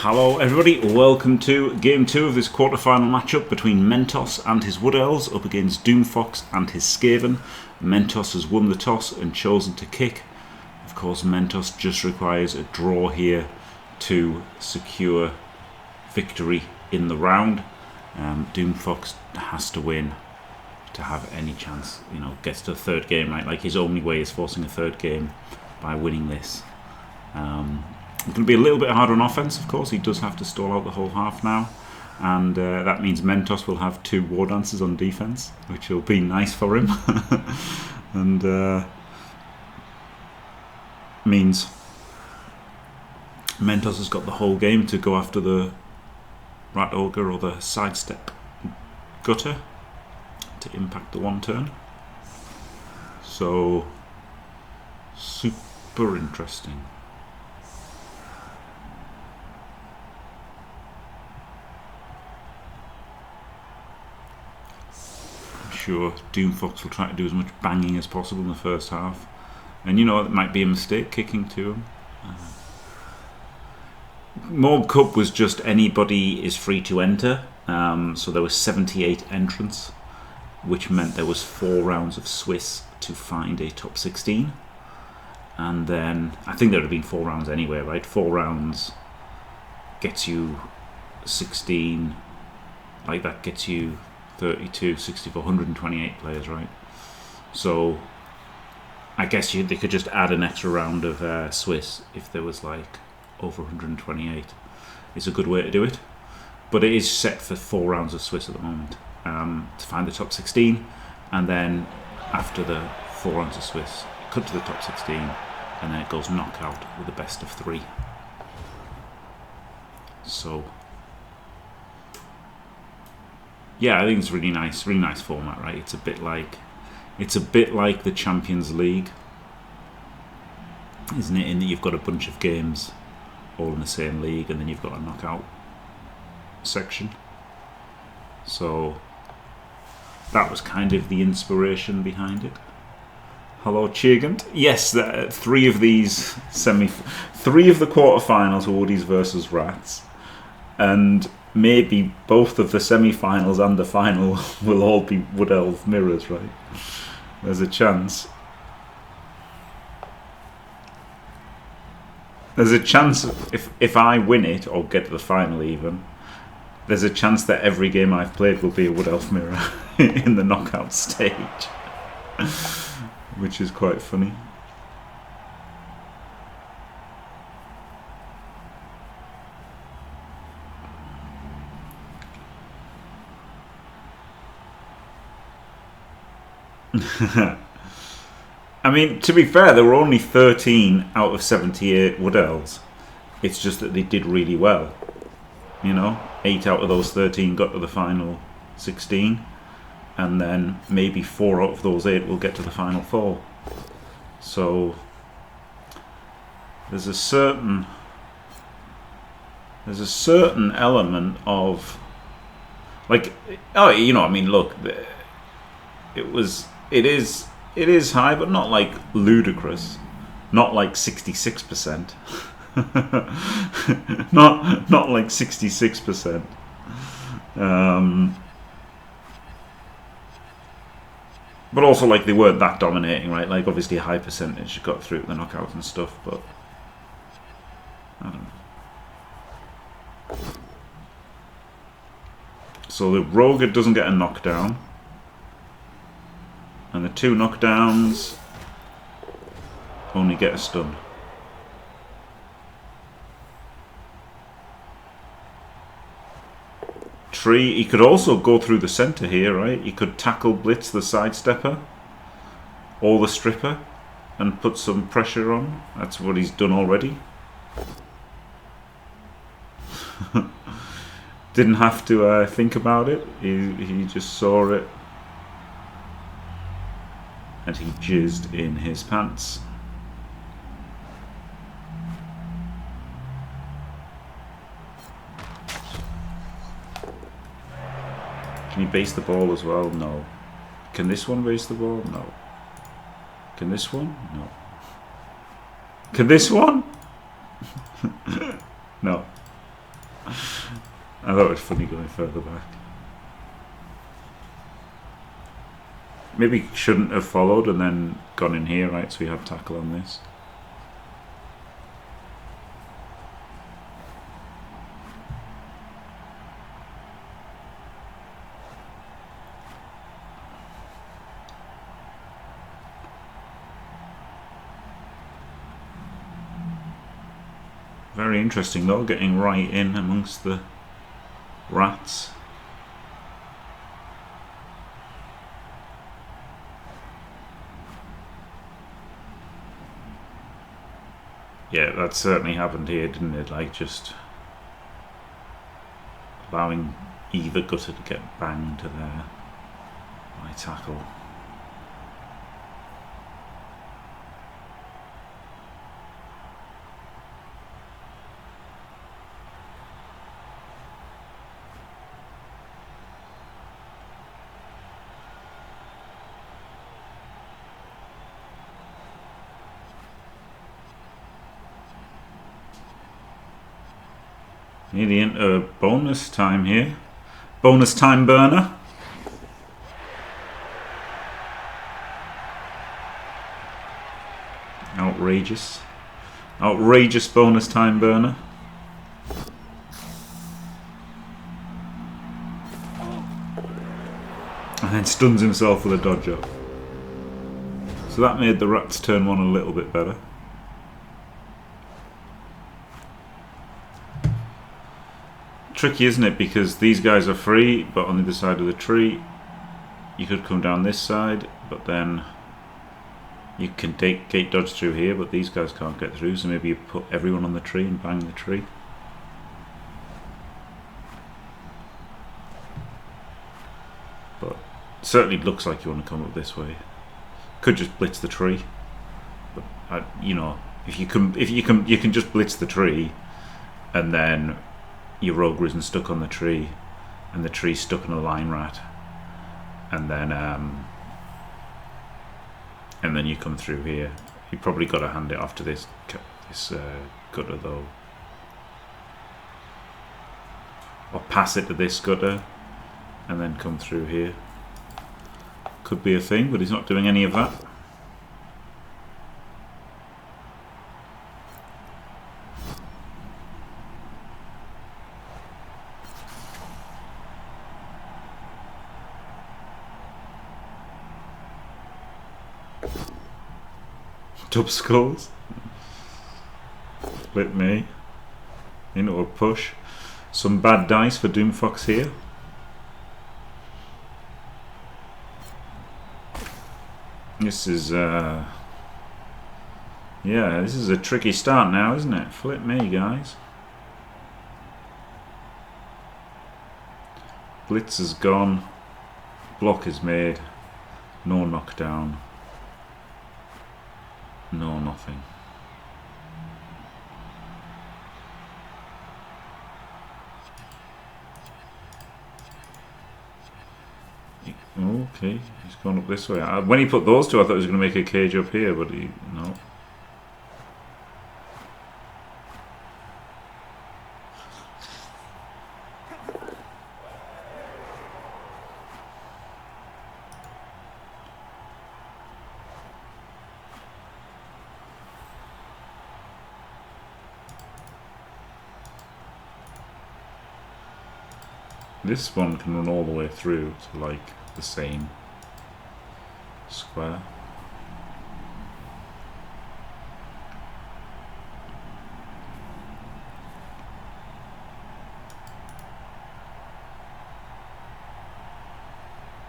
Hello everybody, welcome to Game 2 of this quarter-final matchup between Mentos and his Wood Elves up against Doomfox and his Skaven. Mentos has won the toss and chosen to kick. Of course, Mentos just requires a draw here to secure victory in the round. Doomfox has to win to have any chance, gets to the third game, right? Like, his only way is forcing a third game by winning this. It's going to be a little bit harder on offense, of course. He does have to stall out the whole half now. And that means Mentos will have 2 War Dancers on defense, which will be nice for him. And means Mentos has got the whole game to go after the Rat Ogre or the Sidestep Gutter to impact the 1 turn. So, super interesting. Sure, Doomfox will try to do as much banging as possible in the first half, and it might be a mistake kicking to him. Morg Cup was just anybody is free to enter, so there was 78 entrants, which meant there was 4 rounds of Swiss to find a top 16, and then I think there would have been 4 rounds anyway, right? 4 rounds gets you 16, like that gets you 32, 64, 128 players, right? So I guess they could just add an extra round of Swiss if there was like over 128. It's a good way to do it, but it is set for 4 rounds of Swiss at the moment to find the top 16, and then after the 4 rounds of Swiss, cut to the top 16, and then it goes knockout with the best of 3. So yeah, I think it's really nice format, right? It's a bit like the Champions League, isn't it? In that you've got a bunch of games all in the same league, and then you've got a knockout section. So that was kind of the inspiration behind it. Hello, Chigant. Yes, 3 of the quarterfinals were Woodies versus Rats, and maybe both of the semi-finals and the final will all be Wood Elf mirrors, right? There's a chance. There's a chance if I win it or get to the final even, there's a chance that every game I've played will be a Wood Elf mirror in the knockout stage, which is quite funny. I mean, to be fair, there were only 13 out of 78 Wood Elves. It's just that they did really well. 8 out of those 13 got to the final 16, and then maybe 4 out of those 8 will get to the final 4. So there's a certain element of like, look, it is high, but not like ludicrous, not like 66%. not like 66%. But also, like, they weren't that dominating, right? Like, obviously a high percentage got through the knockouts and stuff, but I don't know. So the Rogue doesn't get a knockdown, and the 2 knockdowns only get a stun. Tree, he could also go through the centre here, right? He could tackle Blitz the Sidestepper or the Stripper and put some pressure on. That's what he's done already. Didn't have to think about it. He just saw it. And he jizzed in his pants. Can you base the ball as well? No. Can this one base the ball? No. Can this one? No. Can this one? No. I thought it was funny going further back. Maybe shouldn't have followed and then gone in here, right? So we have tackle on this. Very interesting though, getting right in amongst the rats. Yeah, that certainly happened here, didn't it? Like, just allowing either gutter to get banged to there by tackle. Nearly into bonus time here. Bonus time burner. Outrageous. Outrageous bonus time burner. And then stuns himself with a dodge up. So that made the rats turn one a little bit better. Tricky, isn't it? Because these guys are free, but on the other side of the tree, you could come down this side, but then you can gate dodge through here, but these guys can't get through, so maybe you put everyone on the tree and bang the tree. But it certainly looks like you want to come up this way. Could just blitz the tree, but you know, if you can just blitz the tree, and then your rogue isn't stuck on the tree, and the tree's stuck in a line rat, and then you come through here. You probably got to hand it off to this gutter though, or pass it to this gutter, and then come through here. Could be a thing, but he's not doing any of that. Dub skulls. Split me into a push. Some bad dice for Doomfox here. This is yeah, this is a tricky start now, isn't it? Flip me, guys. Blitz is gone. Block is made. No knockdown. No, nothing. Okay, he's gone up this way. When he put those two, I thought he was going to make a cage up here, but no. This one can run all the way through to like the same square.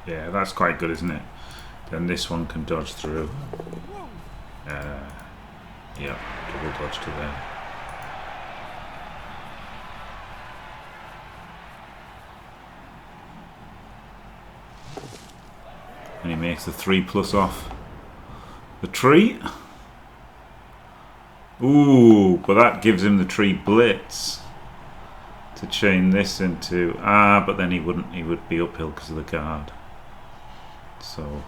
Yeah, that's quite good, isn't it? Then this one can dodge through. Yeah, double dodge to there. And he makes the 3+ off the tree. Ooh, but that gives him the tree blitz to chain this into. But then he wouldn't. He would be uphill because of the guard. So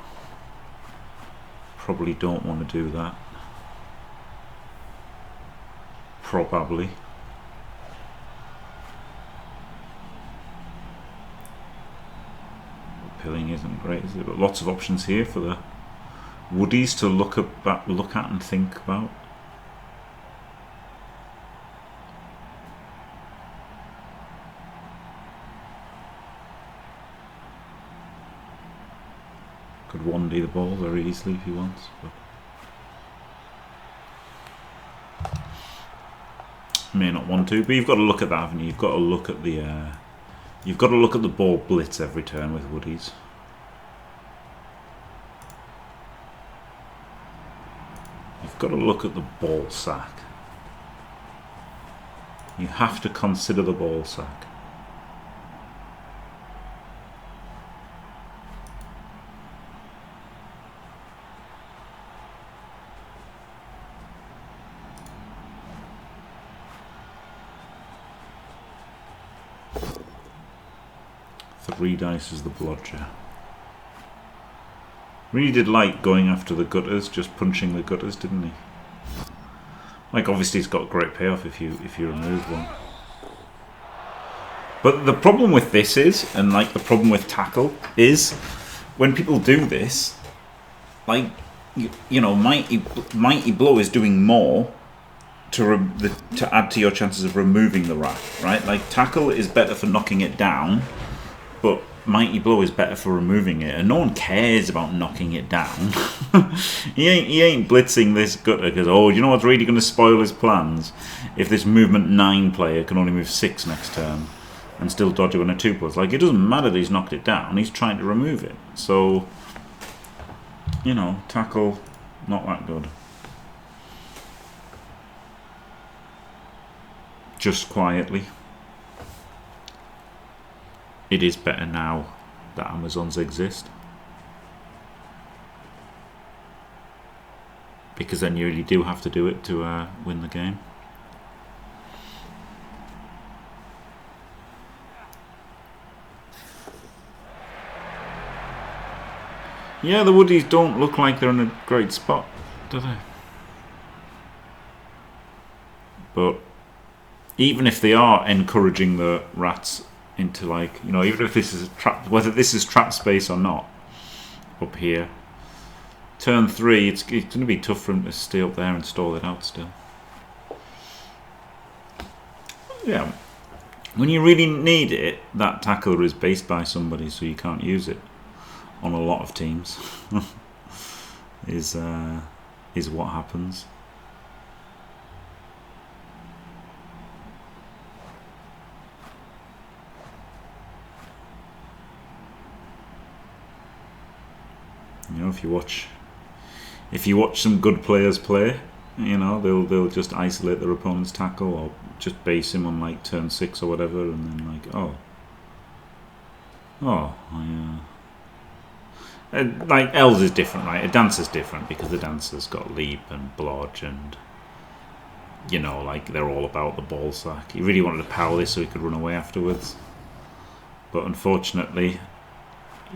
probably don't want to do that. Probably. pilling isn't great, is it? But lots of options here for the woodies to look at and think about. Could 1D the ball very easily if he wants, but may not want to. But you've got to look at that, haven't you? You've got to look at the ball blitz every turn with woodies. You've got to look at the ball sack. You have to consider the ball sack. Three dice is the blodger. Really did like going after the gutters, just punching the gutters, didn't he? Like, obviously it's got great payoff if you remove one. But the problem with this is, and like the problem with tackle is, when people do this, like, you know, mighty blow is doing more to add to your chances of removing the rat, right? Like, tackle is better for knocking it down, but mighty blow is better for removing it, and no one cares about knocking it down. he ain't blitzing this gutter because, oh, you know what's really going to spoil his plans? If this movement 9 player can only move 6 next turn and still dodge it on a 2+. Like, it doesn't matter that he's knocked it down, he's trying to remove it. So, you know, tackle, not that good. Just quietly. It is better now that Amazons exist, because then you really do have to do it to win the game. Yeah, the woodies don't look like they're in a great spot, do they? But even if they are encouraging the rats into, like, you know, even if this is trap, whether this is trap space or not, up here, turn 3, it's going to be tough for him to stay up there and stall it out still. Yeah, when you really need it, that tackler is based by somebody, so you can't use it on a lot of teams. is what happens. You know, if you watch some good players play, you know, they'll just isolate their opponent's tackle or just base him on like turn 6 or whatever, and then like, like Els is different, right? A dancer's different because the dancer's got leap and blodge, and you know, like, they're all about the ball sack. He really wanted to power this so he could run away afterwards, but unfortunately,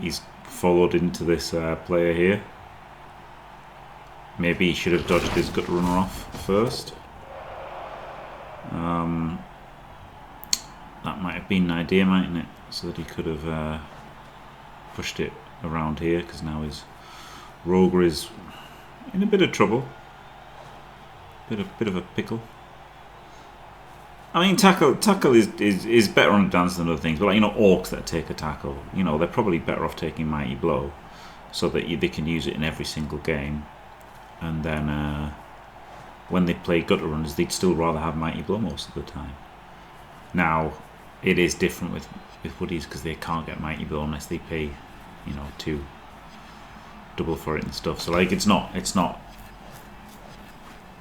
he's followed into this player here. Maybe he should have dodged his gut runner off first. That might have been an idea, mightn't it? So that he could have pushed it around here, because now his Roger is in a bit of trouble. Bit of a pickle. I mean, tackle is better on a dance than other things, but like, you know, orcs that take a tackle, you know, they're probably better off taking mighty blow, so that they can use it in every single game. And then when they play gutter runners, they'd still rather have mighty blow most of the time. Now, it is different with woodies because they can't get mighty blow unless they pay, you know, 2 double for it and stuff. So like, it's not.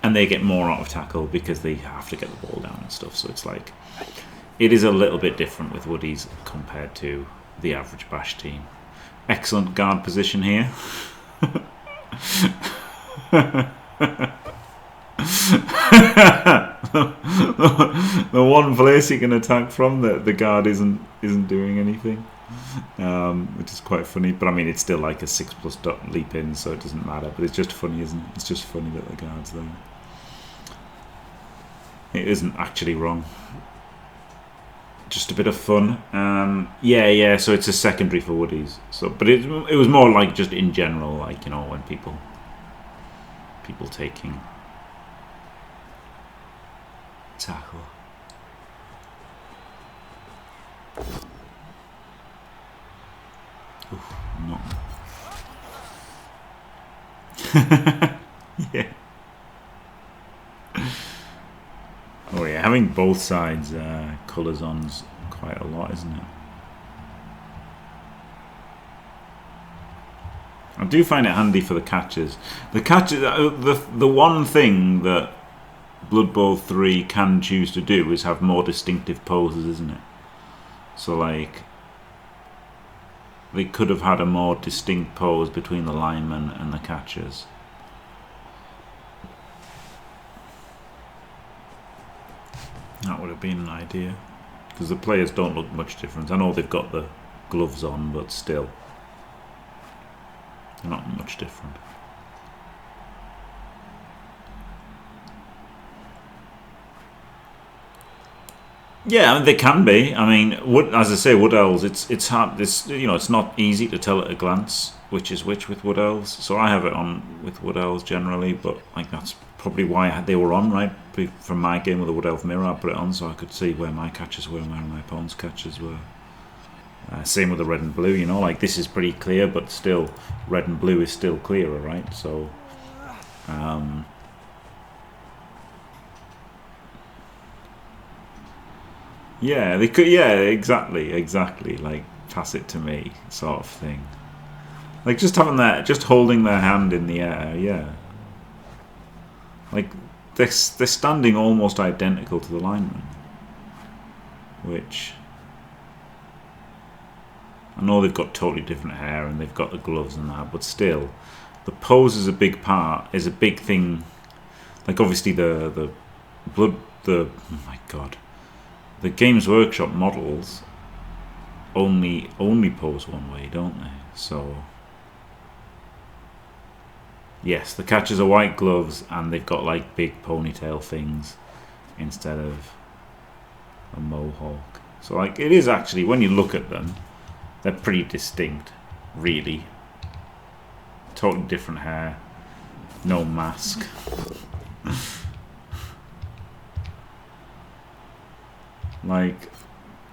And they get more out of tackle because they have to get the ball down and stuff. So it's like, it is a little bit different with woodies compared to the average bash team. Excellent guard position here. The one place you can attack from, the guard isn't doing anything, which is quite funny. But I mean, it's still like a 6+ dot leap in, so it doesn't matter. But it's just funny, isn't it? It's just funny that the guard's there. It isn't actually wrong. just a bit of fun. Yeah. So it's a secondary for woodies. So, but it was more like just in general, like, you know, when people taking tackle. Oof, not. Yeah. Oh yeah, having both sides colours on's quite a lot, isn't it? I do find it handy for the catches. The catches, the one thing that Blood Bowl 3 can choose to do is have more distinctive poses, isn't it? So like, they could have had a more distinct pose between the linemen and the catchers. That would have been an idea, because the players don't look much different. I know they've got the gloves on, but still, they're not much different. Yeah, I mean, they can be. I mean, as I say, Wood Elves. It's hard. It's, you know, it's not easy to tell at a glance which is which with Wood Elves. So I have it on with Wood Elves generally, but like that's probably why they were on, right? From my game with the Wood Elf mirror, I put it on so I could see where my catches were and where my opponent's catches were. Same with the red and blue. You know, like this is pretty clear, but still, red and blue is still clearer, right? So. Yeah, they could. Yeah, exactly. Like, pass it to me, sort of thing. Like just having that, just holding their hand in the air. Yeah. Like they're standing almost identical to the linemen, which I know they've got totally different hair and they've got the gloves and that, but still, the pose is a big part. Is a big thing. Like obviously the blood. Oh my god. The Games Workshop models only pose one way, don't they? So yes, the catchers are white gloves and they've got like big ponytail things instead of a mohawk. So like it is actually, when you look at them, they're pretty distinct, really. Totally different hair, no mask. Like,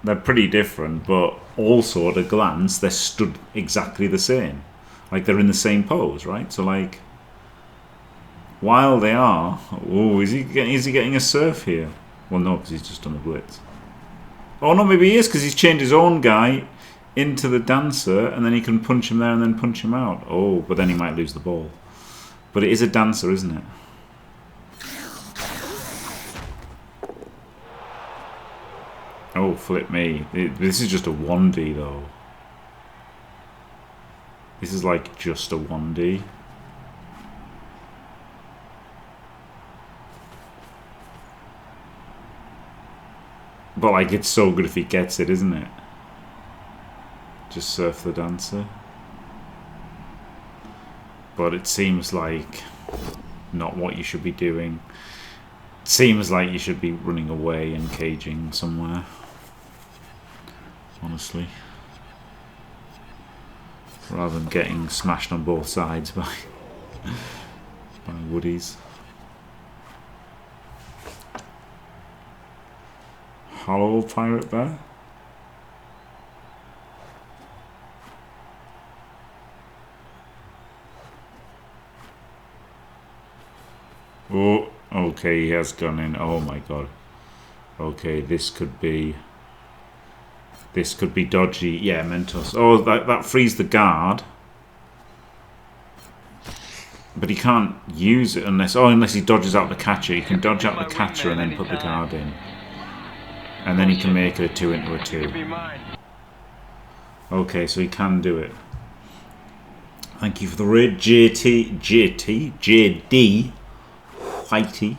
they're pretty different, but also at a glance, they're stood exactly the same. Like, they're in the same pose, right? So, like, while they are... Oh, is he getting a surf here? Well, no, because he's just done the blitz. Oh, no, maybe he is, because he's changed his own guy into the dancer, and then he can punch him there and then punch him out. Oh, but then he might lose the ball. But it is a dancer, isn't it? Oh, flip me. This is just a 1D, though. This is like just a 1D. But like, it's so good if he gets it, isn't it? Just surf the dancer. But it seems like not what you should be doing. It seems like you should be running away and caging somewhere. Honestly, rather than getting smashed on both sides by woodies. Hollow pirate bear. Oh, okay, he has gone in. Oh my god. Okay, this could be dodgy. Yeah, Mentos. Oh, that frees the guard. But he can't use it unless he dodges out the catcher. He can dodge out the catcher and then put the guard in. And then he can make it a 2 into a 2. Okay, so he can do it. Thank you for the raid, JD, Whitey.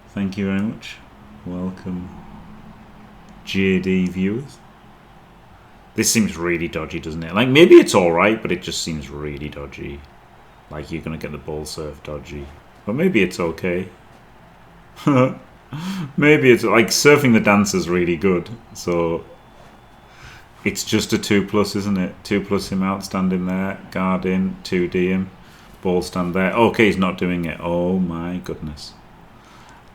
Thank you very much. Welcome, JD viewers. This seems really dodgy, doesn't it? Like, maybe it's alright, but it just seems really dodgy. Like, you're going to get the ball serve dodgy. But maybe it's okay. Maybe it's like Surfing the Dancer's really good, so it's just a 2+, isn't it? 2+ him out, standing there, guard in, 2D him, ball stand there. Okay, he's not doing it. Oh my goodness.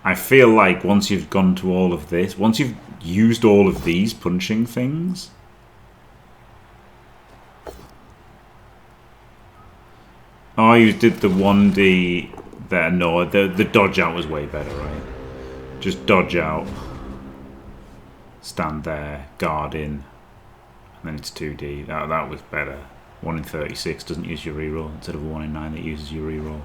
I feel like once you've gone to all of this, once you've used all of these punching things, oh, you did the 1D there. No, the dodge out was way better, right? Just dodge out, stand there, guard in, and then it's 2D. That was better. 1 in 36 doesn't use your reroll instead of a 1 in 9 that uses your reroll.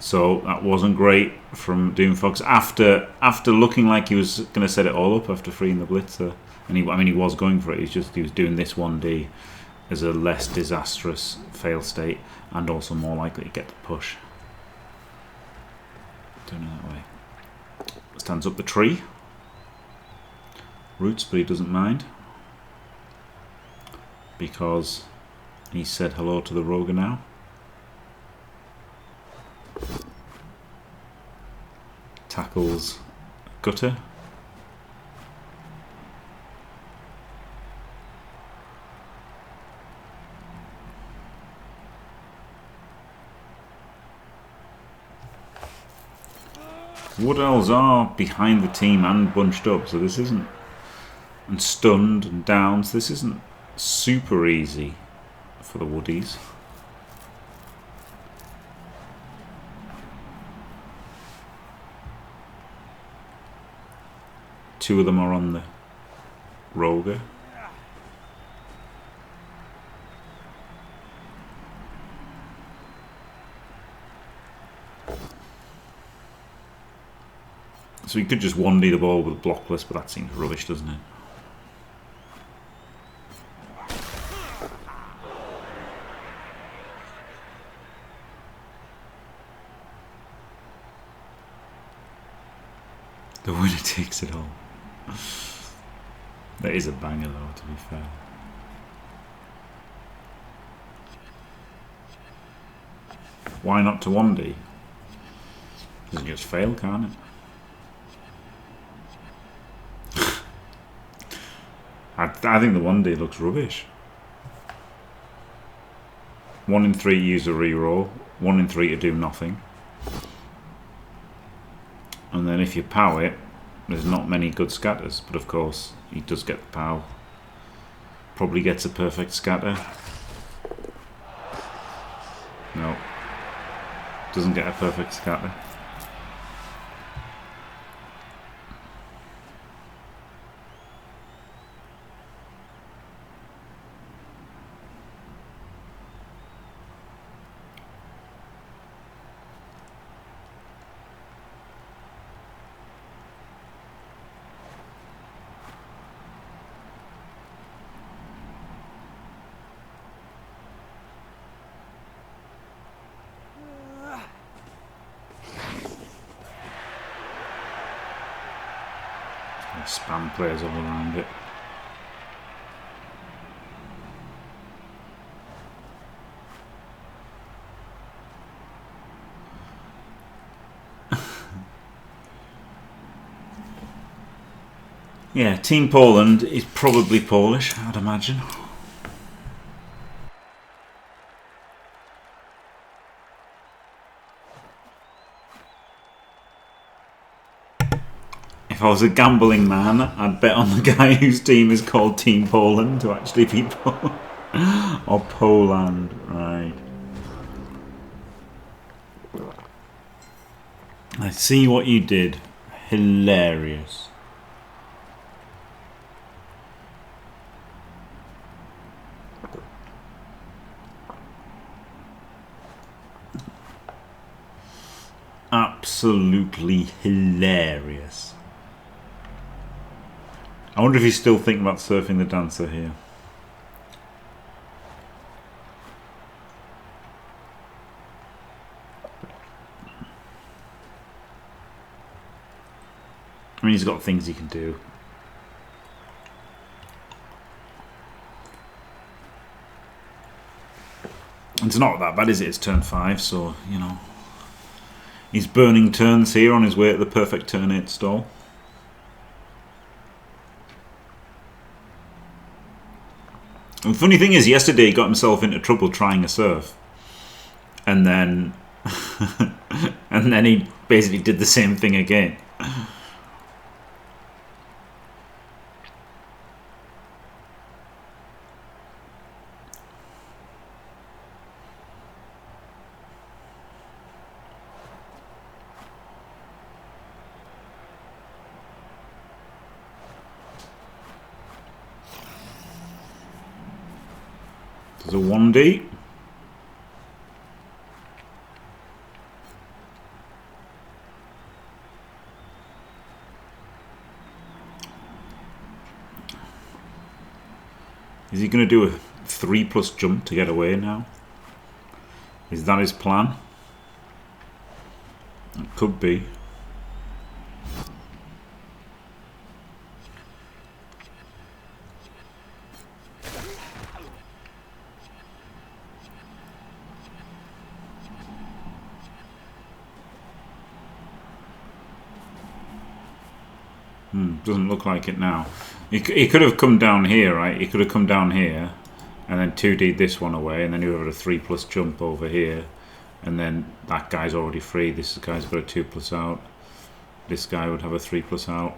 So that wasn't great from Doomfox after looking like he was going to set it all up after freeing the blitzer, and he was going for it. He was doing this 1D as a less disastrous fail state and also more likely to get the push. Doing it that way. Stands up the tree. Roots, but he doesn't mind because he said hello to the Roger now. Tackles Gutter. Wood Elves are behind the team and bunched up, so this isn't, and stunned and down, so this isn't super easy for the Woodies. Two of them are on the Roger. So you could just 1D the ball with blockless, but that seems rubbish, doesn't it? The winner takes it all. That is a banger though, to be fair. Why not to 1D? Doesn't just fail, can't it? I think the 1D looks rubbish. 1 in 3 use a reroll, 1 in 3 to do nothing. And then if you pow it, there's not many good scatters, but of course he does get the pow. Probably gets a perfect scatter. No. Doesn't get a perfect scatter. Spam players all around it. Yeah, Team Poland is probably Polish, I'd imagine. If I was a gambling man, I'd bet on the guy whose team is called Team Poland to actually be or Poland, right. I see what you did. Hilarious. Absolutely hilarious. I wonder if he's still thinking about Surfing the Dancer here. I mean, he's got things he can do. It's not that bad, is it? It's turn 5, so, you know. He's burning turns here on his way to the perfect turn 8 stall. And the funny thing is, yesterday he got himself into trouble trying a surf. And then... and then he basically did the same thing again. There's a 1D. Is he going to do a 3+ jump to get away now? Is that his plan? It could be. Doesn't look like it now. He could have come down here, right? He could have come down here and then 2D'd this one away, and then he would have had a 3+ jump over here, and then that guy's already free. This guy's got a 2+ out. This guy would have a 3+ out.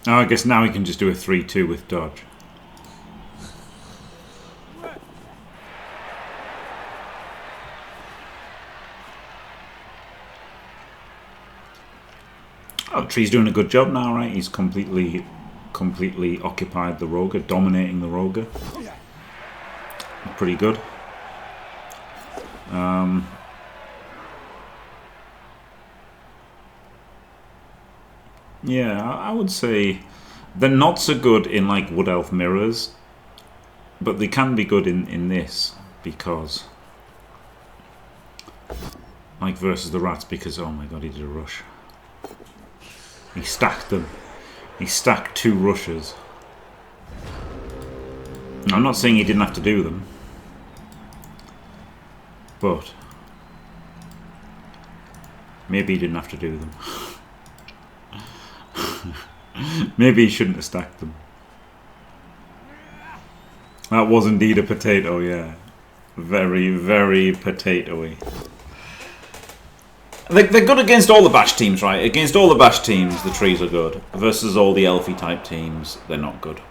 Oh, I guess now he can just do a 3-2 with dodge. Oh, Tree's doing a good job now, right? He's completely occupied the Roger, dominating the Roger. Pretty good. Yeah, I would say they're not so good in like Wood Elf mirrors, but they can be good in this, because like versus the rats, because oh my god, he did a rush. He stacked them. He stacked 2 rushes. I'm not saying he didn't have to do them, but maybe he didn't have to do them. Maybe he shouldn't have stacked them. That was indeed a potato, yeah. Very, very potatoey. They're good against all the bash teams, right? Against all the bash teams, the Trees are good. Versus all the Elfie type teams, they're not good.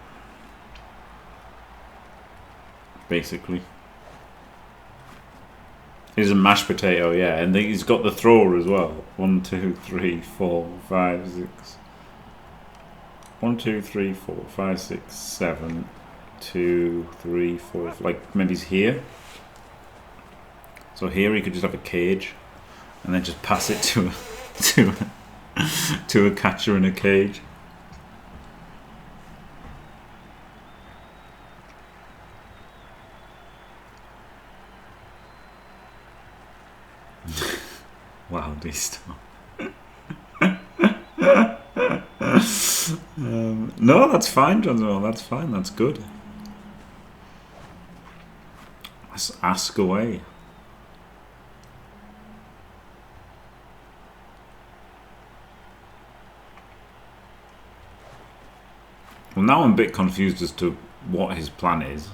Basically. He's a mashed potato, yeah. And he's got the thrower as well. 1, 2, 3, 4, 5, 6. 1, 2, 3, 4, 5, 6, 7, 2, 3, 4. Like maybe he's here. So here he could just have a cage, and then just pass it to a catcher in a cage. Wow, this stuff. No, that's fine, John. That's fine. That's good. Let's ask away. Well, now I'm a bit confused as to what his plan is.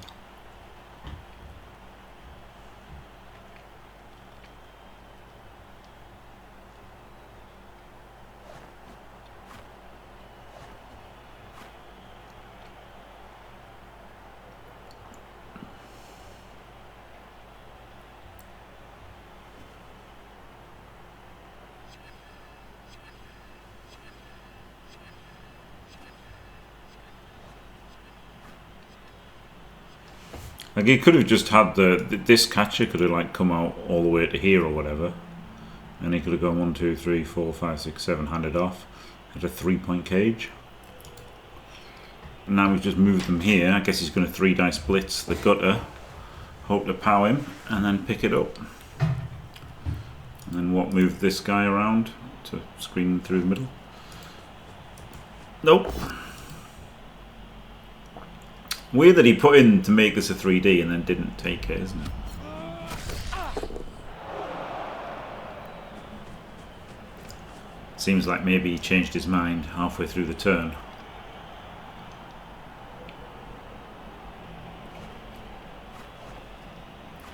Like he could have just had this catcher could have like come out all the way to here or whatever, and he could have gone 1, 2, 3, 4, 5, 6, 7, handed off, had a 3-point cage. now we've just moved them here. I guess he's going to 3 dice blitz the gutter, hope to power him, and then pick it up. And then what, move this guy around to screen through the middle? Nope. Weird that he put in to make this a 3D and then didn't take it, isn't it? Seems like maybe he changed his mind halfway through the turn.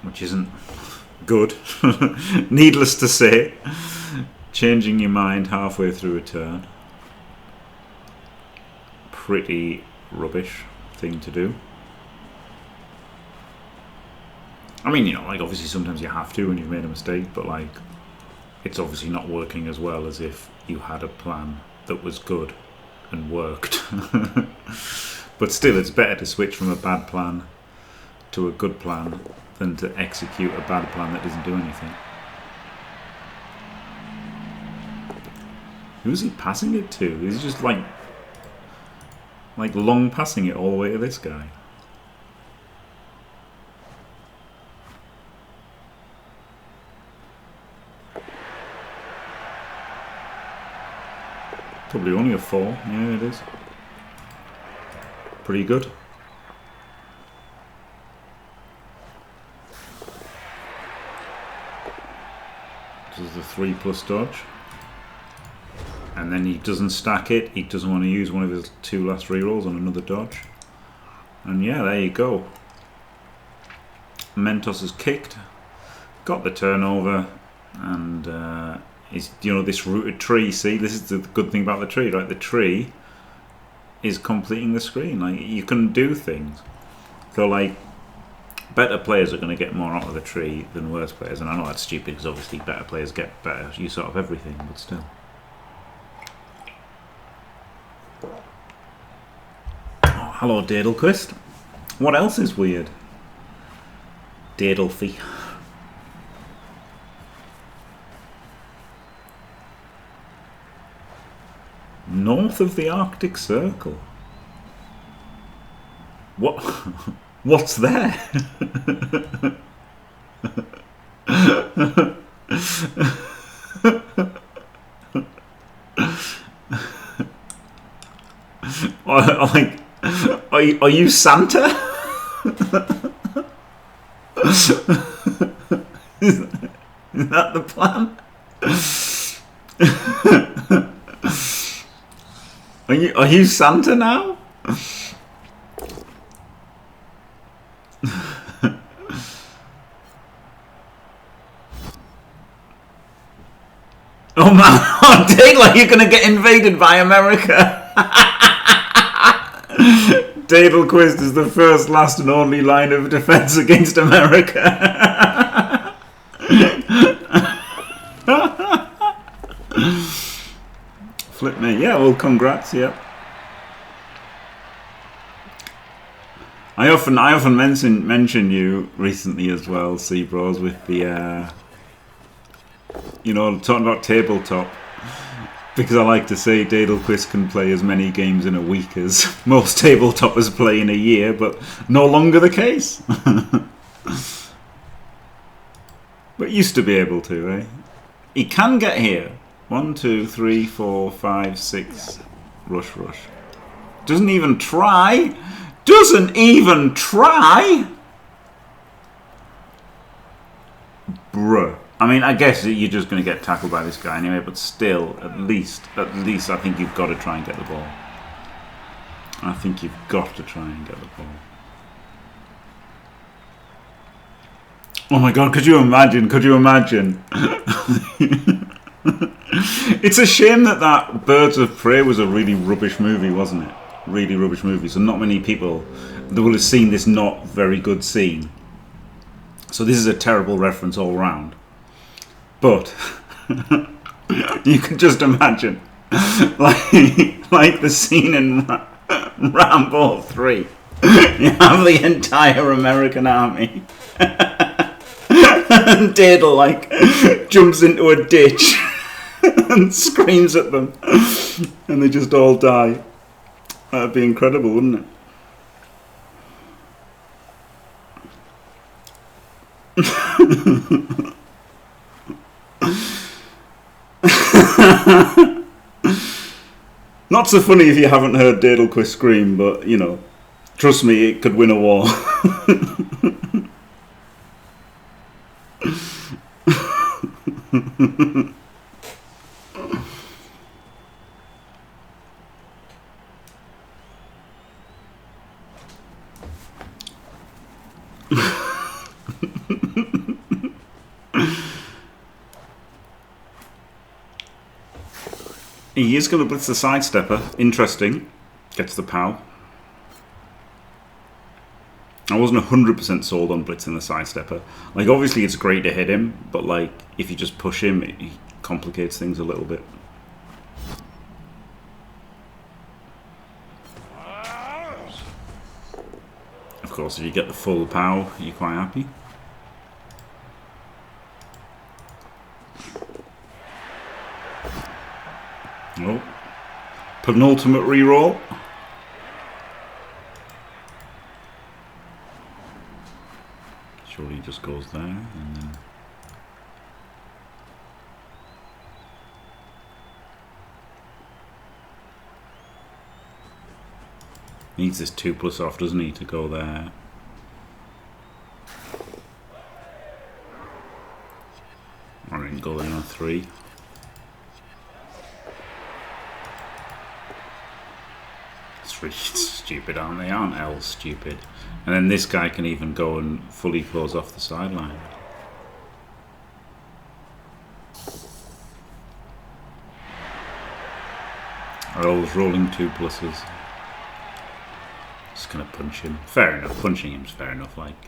Which isn't good. Needless to say, changing your mind halfway through a turn. Pretty rubbish thing to do. I mean, you know, like obviously sometimes you have to when you've made a mistake, but like it's obviously not working as well as if you had a plan that was good and worked. But still, it's better to switch from a bad plan to a good plan than to execute a bad plan that doesn't do anything. Who's he passing it to? He's just like long passing it all the way to this guy. Probably only a 4. Yeah, it is. Pretty good. This is the 3+ dodge. And then he doesn't stack it. He doesn't want to use one of his 2 last rerolls on another dodge. And yeah, there you go. Mentos has kicked, got the turnover, and is, you know, this rooted tree. See, this is the good thing about the tree, right? The tree is completing the screen. Like, you can do things. So like, better players are going to get more out of the tree than worse players. And I know that's stupid because obviously better players get better use out of everything, but still. Oh, hello, Daedalquist. What else is weird? Daedalfy. North of the Arctic Circle. What? What's there? Like, are you Santa? Is that the plan? Are you Santa now? Oh man, oh Daedal, you're gonna get invaded by America. Daedalquist is the first, last and only line of defense against America. Flip me. Yeah, well, congrats, yeah. I often mention you recently as well, C-Bros, with the you know, talking about tabletop, because I like to say Daedalquist can play as many games in a week as most tabletoppers play in a year, but no longer the case. But used to be able to, eh? He can get here. 1, 2, 3, 4, 5, 6. Rush. Doesn't even try. Doesn't even try. Bruh. I mean, I guess you're just going to get tackled by this guy anyway, but still, at least, I think you've got to try and get the ball. I think you've got to try and get the ball. Oh my god, could you imagine? It's a shame that Birds of Prey was a really rubbish movie, wasn't it? Really rubbish movie. So not many people that will have seen this not very good scene. So this is a terrible reference all round. But you can just imagine, like the scene in Rambo 3. You have the entire American army, and Daedal like jumps into a ditch and screams at them, and they just all die. That'd be incredible, wouldn't it? Not so funny if you haven't heard Daedalquist scream, but you know, trust me, it could win a war. He is going to blitz the sidestepper. Interesting. Gets the POW. I wasn't 100% sold on blitzing the sidestepper. Like, obviously it's great to hit him, but like, if you just push him, it complicates things a little bit. Of course, if you get the full POW, you're quite happy. Oh, penultimate reroll. Surely he just goes there and then needs this 2+ off, doesn't he, to go there. Or he can go there on 3. Stupid, aren't they? Aren't L's stupid? And then this guy can even go and fully close off the sideline. L's rolling 2+. Just gonna punch him. Fair enough. Punching him's fair enough. Like,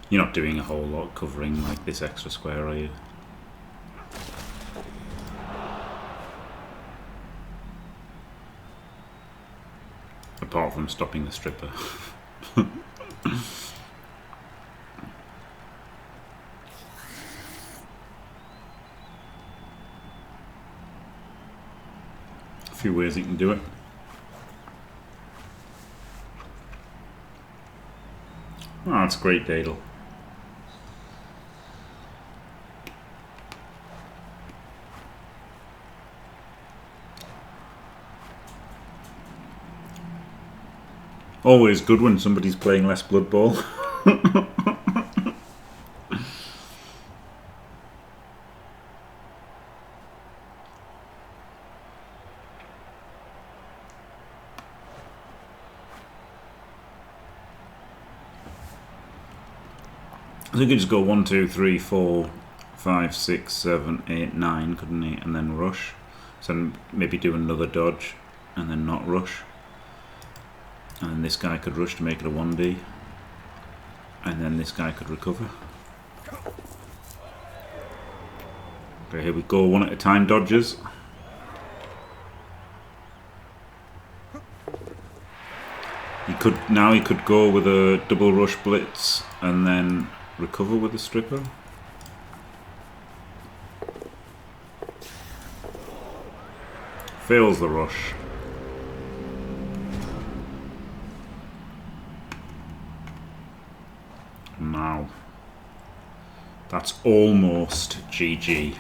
you're not doing a whole lot covering like this extra square, are you? Apart from stopping the stripper. A few ways you can do it. Oh, that's great, Daedal. Always good when somebody's playing less Blood Bowl. So he could just go 1, 2, 3, 4, 5, 6, 7, 8, 9, couldn't he? And then rush. So maybe do another dodge and then not rush. And then this guy could rush to make it a 1D. And then this guy could recover. Okay, here we go, one at a time dodges. He could go with a double rush blitz and then recover with a stripper. Fails the rush. Now, that's almost GG.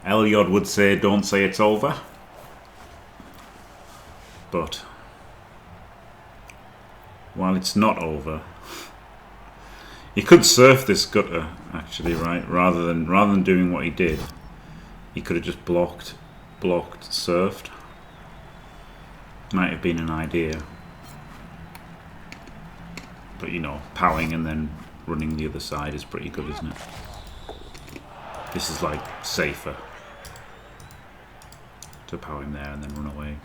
Elyod would say, don't say it's over. But while it's not over, he could surf this gutter, actually, right? Rather than doing what he did, he could have just blocked, surfed. Might have been an idea. But you know, powing and then running the other side is pretty good, isn't it? This is like safer. To pow him there and then run away.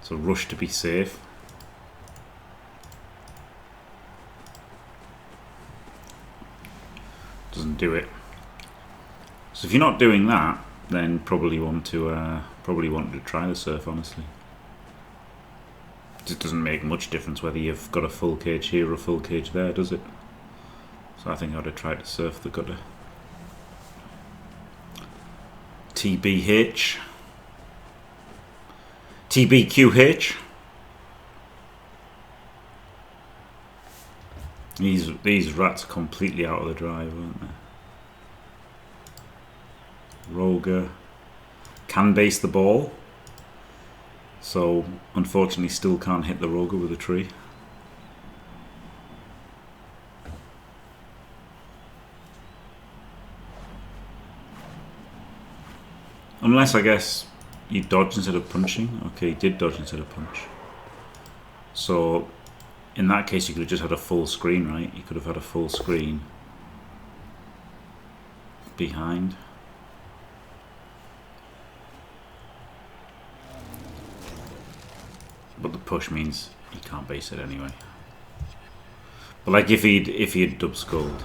So rush to be safe. Doesn't do it. So if you're not doing that, then probably want to try the surf, honestly. It doesn't make much difference whether you've got a full cage here or a full cage there, does it? So I think I'd have tried to surf the gutter. TBH. TBQH. These rats are completely out of the drive, aren't they? Roger can base the ball, so unfortunately still can't hit the Roger with a tree. Unless, I guess, you dodge instead of punching. Okay, he did dodge instead of punch. So, in that case, you could have just had a full screen, right? You could have had a full screen behind. But the push means he can't base it anyway. But like if he'd dub sculled,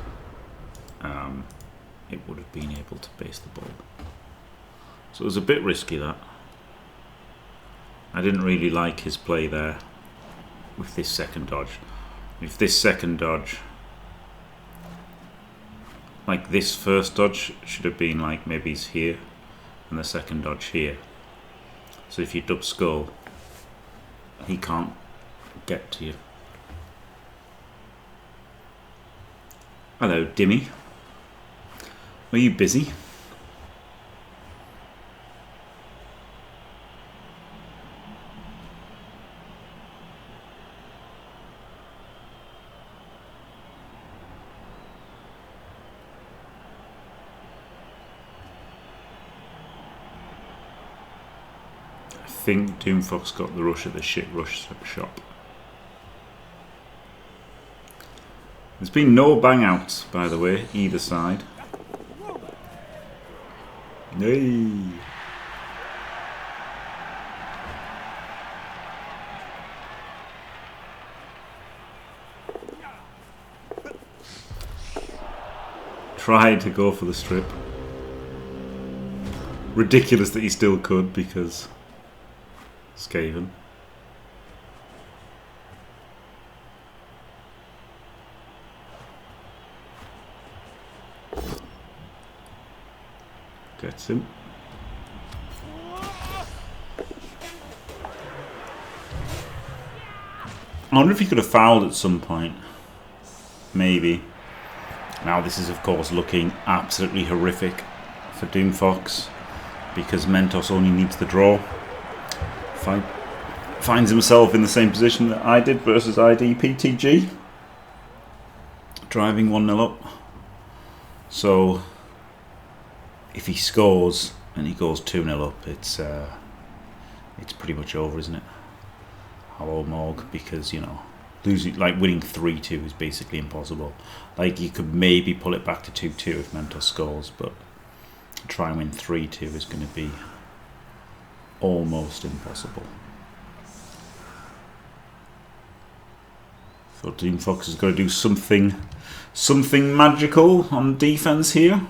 it would have been able to base the ball. So it was a bit risky, that. I didn't really like his play there with this second dodge. If this second dodge, like this first dodge should have been like maybe he's here and the second dodge here. So if you dub skull, he can't get to you. Hello, Dimmy. Are you busy? I think Doomfox got the rush at the shit rush shop. There's been no bang outs, by the way, either side. Hey. Tried to go for the strip. Ridiculous that he still could, because Skaven. Gets him. I wonder if he could have fouled at some point. Maybe. Now this is of course looking absolutely horrific for Doomfox, because Mentos only needs the draw. Finds himself in the same position that I did versus IDPTG, driving 1-0 up. So if he scores and he goes 2-0 up, it's pretty much over, isn't it? Hello, Morg, because you know, losing, like winning 3-2 is basically impossible. Like you could maybe pull it back to 2-2 if Mentos scores, but to try and win 3-2 is going to be almost impossible. So Doomfox has got to do something magical on defense here.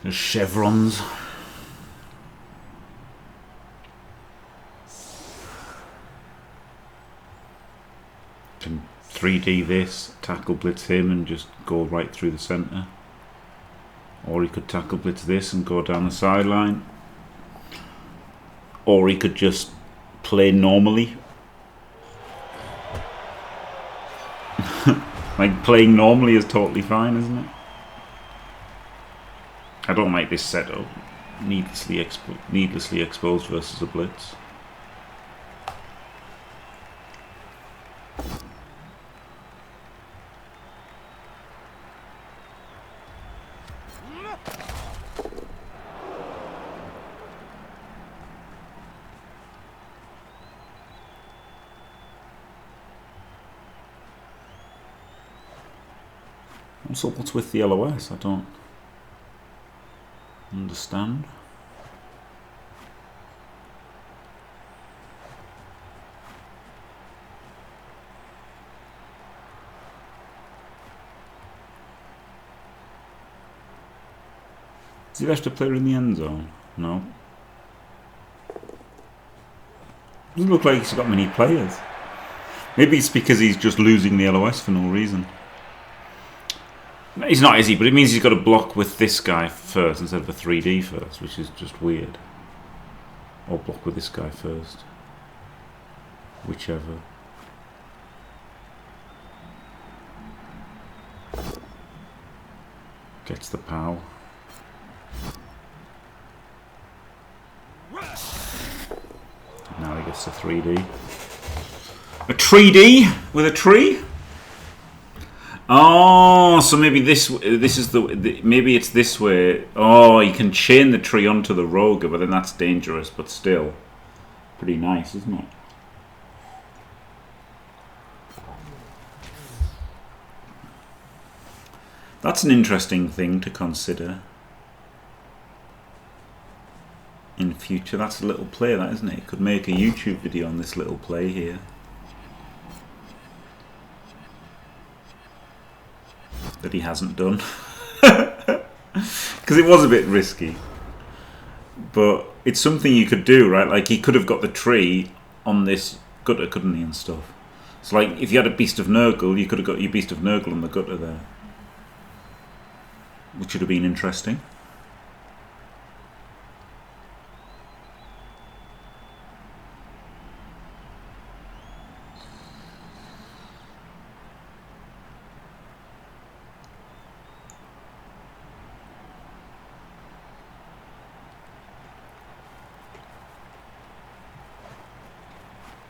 There's chevrons. Can 3D this, tackle blitz him and just go right through the centre. Or he could tackle blitz this and go down the sideline. Or he could just play normally. Like playing normally is totally fine, isn't it? I don't like this setup. Needlessly exposed versus a blitz. Also, what's with the LOS? I don't understand. Is he left a player in the end zone? No. Doesn't look like he's got many players. Maybe it's because he's just losing the LOS for no reason. He's not, is he? But it means he's got to block with this guy first instead of a 3D first, which is just weird. Or block with this guy first. Whichever. Gets the POW. Now he gets a 3D. A 3D with a tree? Oh, so maybe this is the maybe it's this way. Oh, you can chain the tree onto the rogue, but then that's dangerous, but still pretty nice, isn't it? That's an interesting thing to consider in future. That's a little play, that, isn't it? You could make a YouTube video on this little play here. That he hasn't done. Because it was a bit risky. But it's something you could do, right? Like, he could have got the tree on this gutter, couldn't he, and stuff. So, like, if you had a Beast of Nurgle, you could have got your Beast of Nurgle on the gutter there. Which would have been interesting.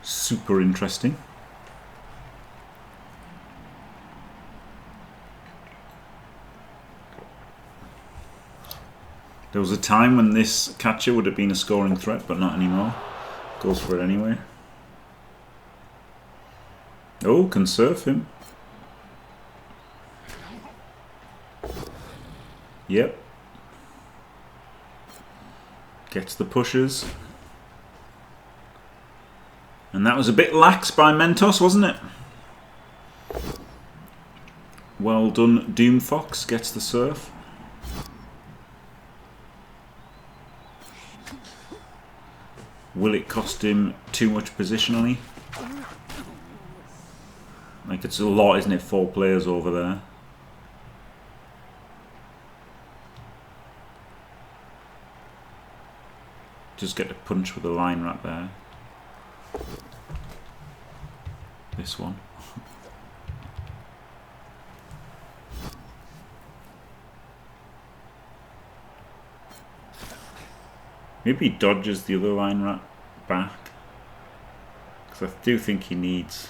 Super interesting. There was a time when this catcher would have been a scoring threat, but not anymore. Goes for it anyway. Oh, can surf him. Yep. Gets the pushes. And that was a bit lax by Mentos, wasn't it? Well done, Doomfox. Gets the surf. Will it cost him too much positionally? Like, it's a lot, isn't it? 4 players over there. Just get a punch with a line right there. This one. Maybe he dodges the other line rat back. Because I do think he needs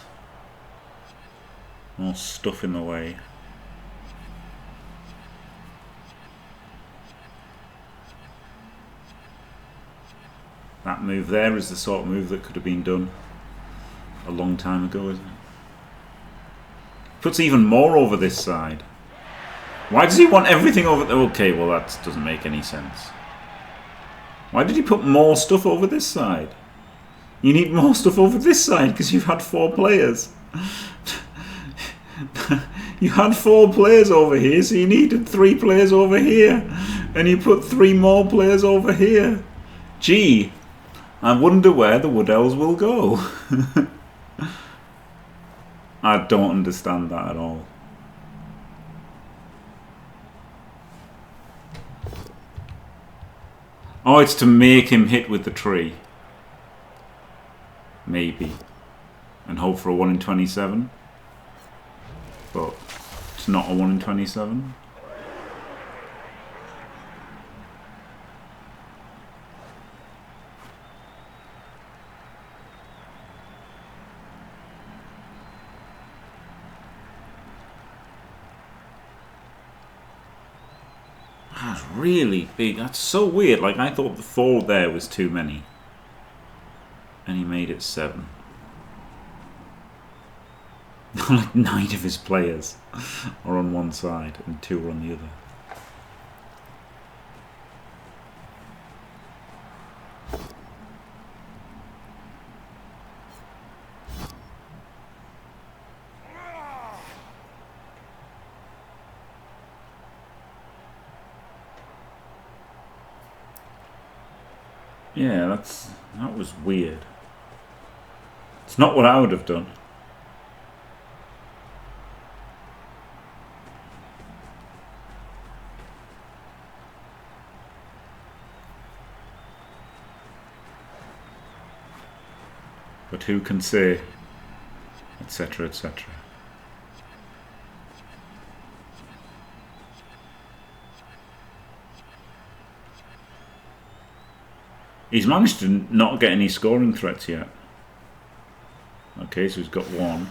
more stuff in the way. That move there is the sort of move that could have been done a long time ago, isn't it? Puts even more over this side. Why does he want everything over there? Okay, well that doesn't make any sense. Why did he put more stuff over this side? You need more stuff over this side because you've had 4 players. You had 4 players over here, so you needed 3 players over here. And you put 3 more players over here. Gee, I wonder where the Wood Elves will go. I don't understand that at all. Oh, it's to make him hit with the tree. Maybe. And hope for a 1 in 27. But it's not a 1 in 27. That's really big. That's so weird. Like, I thought the 4 there was too many. And he made it 7. Like 9 of his players are on one side and 2 are on the other. Yeah, that was weird. It's not what I would have done. But who can say, etc., etc. He's managed to not get any scoring threats yet. Okay, so he's got 1.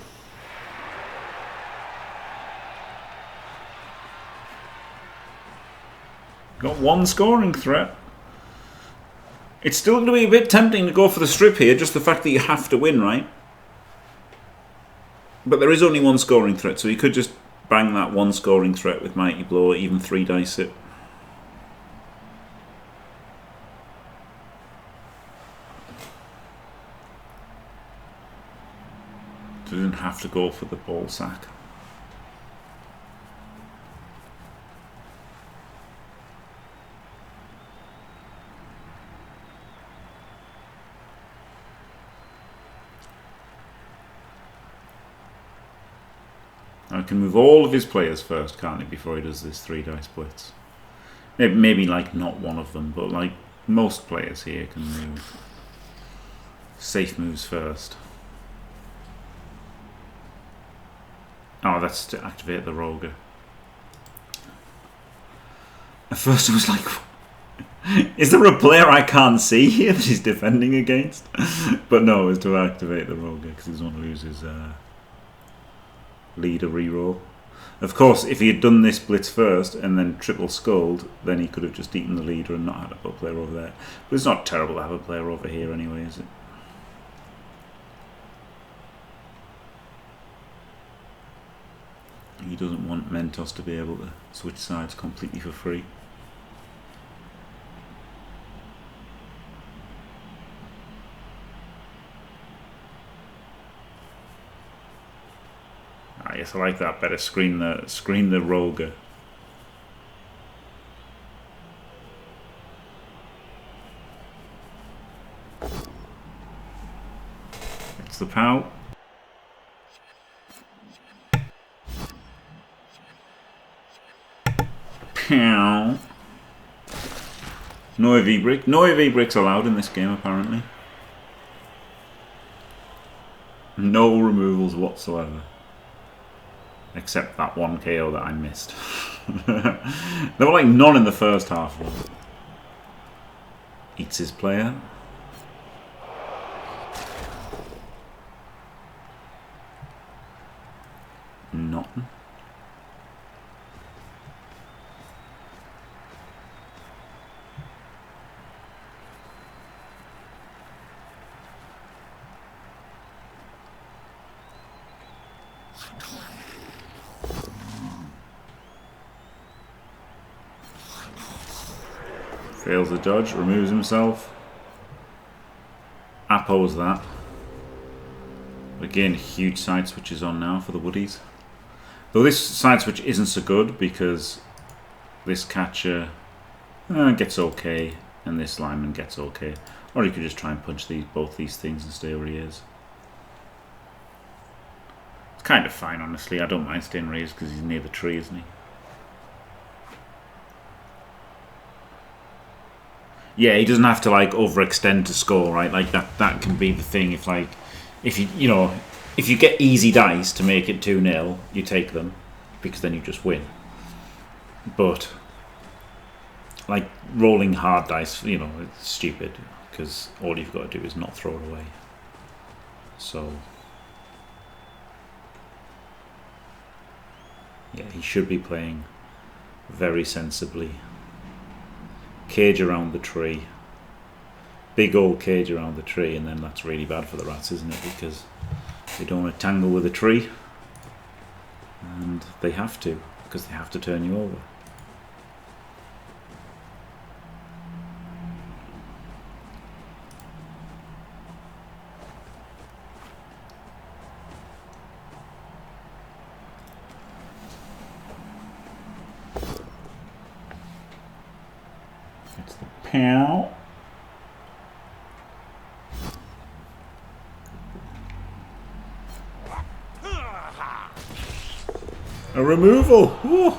Got 1 scoring threat. It's still going to be a bit tempting to go for the strip here, just the fact that you have to win, right? But there is only 1 scoring threat, so he could just bang that 1 scoring threat with Mighty Blow, or even 3 dice it. So he doesn't have to go for the ball sack. I can move all of his players first, can't he, before he does this 3 dice blitz. Maybe like not one of them, but like most players here can move safe moves first. Oh, that's to activate the Roger. At first I was like, is there a player I can't see here that he's defending against? But no, it's to activate the Roger because he doesn't want to lose his leader reroll. Of course, if he had done this blitz first and then triple sculled, then he could have just eaten the leader and not had a player over there. But it's not terrible to have a player over here anyway, is it? He doesn't want Mentos to be able to switch sides completely for free. Yes, I like that better. Screen the Roger. It's the POW. Pow. No AV brick. No AV bricks allowed in this game apparently. No removals whatsoever. Except that 1 KO that I missed. There were like none in the first half. Eats his player. Nothing. Fails the dodge, removes himself. Appos that. Again, huge side switches on now for the Woodies. Though this side switch isn't so good because this catcher gets okay and this lineman gets okay. Or you could just try and punch both these things and stay where he is. It's kind of fine, honestly. I don't mind staying raised because he's near the tree, isn't he? Yeah, he doesn't have to like overextend to score, right? Like that can be the thing. If you get easy dice to make it 2-0, you take them because then you just win. But like rolling hard dice, it's stupid because all you've got to do is not throw it away. So yeah, he should be playing very sensibly. cage around the tree. Big old cage around the tree, and then that's really bad for the rats, isn't it? Because they don't want to tangle with a tree, and they have to, because they have to turn you over. It's the pow. A removal! Ooh.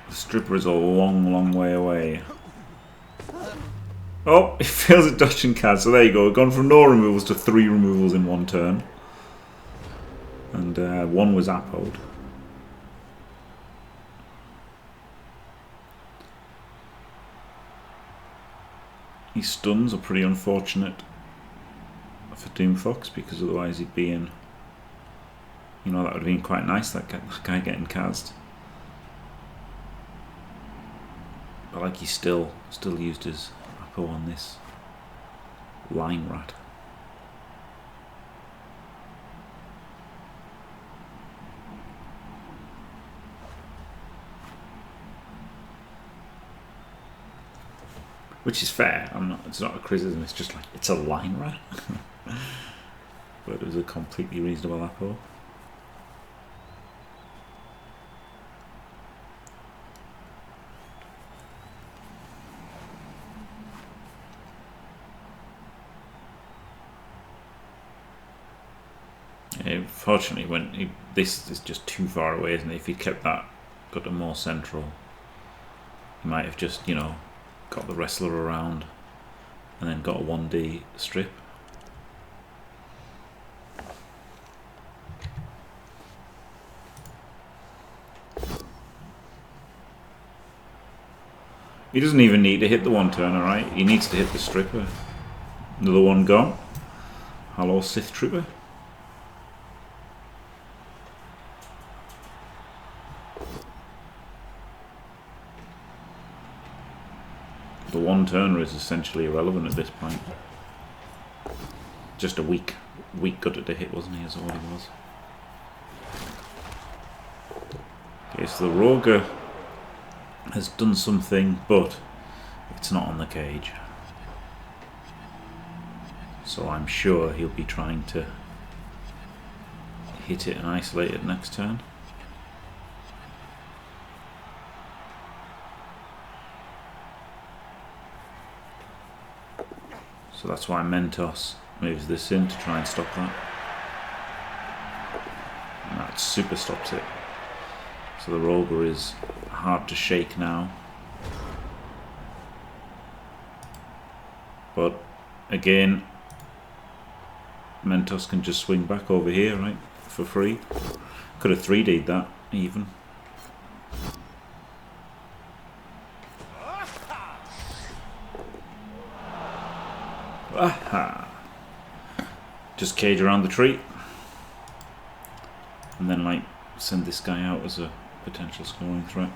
The stripper is a long, long way away. Oh, it fails at dodge and cast. So there you go. Gone from no removals to 3 removals in one turn. And 1 was appoed. These stuns are pretty unfortunate for Doomfox, because otherwise he'd be in. You know, that would have been quite nice, that guy getting cast. But like, he still used his appo on this line rat. Which is fair. It's not a criticism. It's just like, it's a line rat. But it was a completely reasonable apple. Fortunately, this is just too far away, isn't it? If he kept that, got a more central, he might have just, you know, got the wrestler around and then got a 1D strip. He doesn't even need to hit the 1 turner, right? He needs to hit the stripper. Another one gone. Hello, Sith Trooper. The 1 turner is essentially irrelevant at this point. Just a weak gutted to hit, wasn't he? Is all he was. Okay, so the Rogue has done something, but it's not on the cage. So I'm sure he'll be trying to hit it and isolate it next turn. So that's why Mentos moves this in to try and stop that. And that super stops it. So the Rogue is hard to shake now. But again, Mentos can just swing back over here, right? For free. Could have 3D'd that even. Aha! Just cage around the tree. And then, like, send this guy out as a potential scoring threat.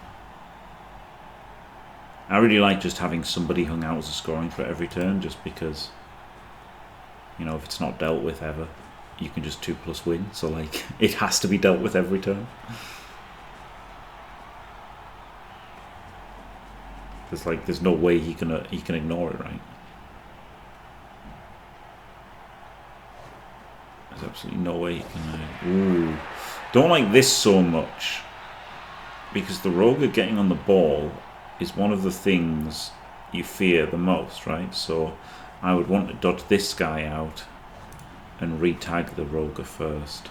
I really like just having somebody hung out as a scoring threat every turn, just because, you know, if it's not dealt with ever, you can just 2+ win. So, like, it has to be dealt with every turn. There's like, there's no way he can ignore it, right? There's absolutely no way he can. Ooh, don't like this so much, because the Rogue getting on the ball is one of the things you fear the most, right? So I would want to dodge this guy out and re-tag the Rogue first.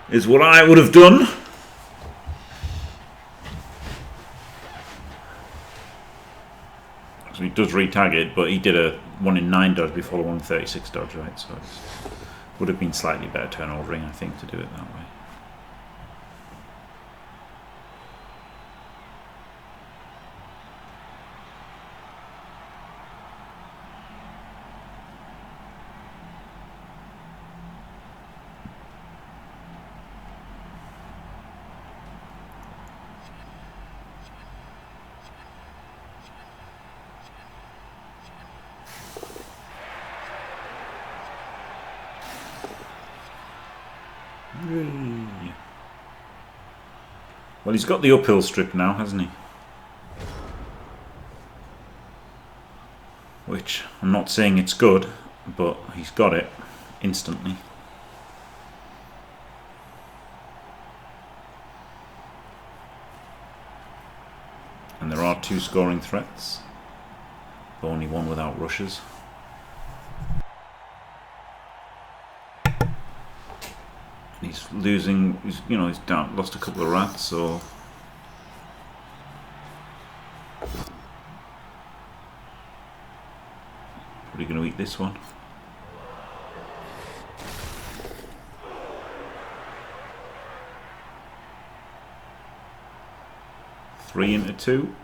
Is what I would have done. So he does re-tag it, but he did a 1 in 9 dodge before a 1 in 36 dodge, right? So it would have been slightly better turnovering, I think, to do it that way. Well, he's got the uphill strip now, hasn't he? Which, I'm not saying it's good, but he's got it instantly. And there are 2 scoring threats, but only 1 without rushes. He's losing, he's down, lost a couple of rats, so probably going to eat this one. Three into 2.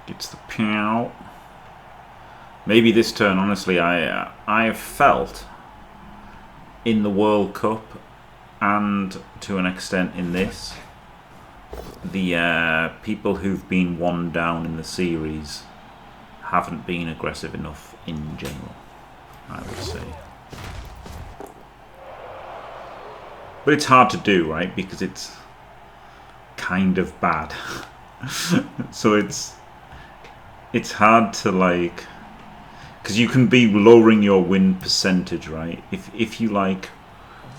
Gets the pow. Maybe this turn, honestly, I have felt in the World Cup and to an extent in this, the people who've been 1 down in the series haven't been aggressive enough in general, I would say. But it's hard to do, right? Because it's kind of bad. So it's hard to like, because you can be lowering your win percentage, right? If you like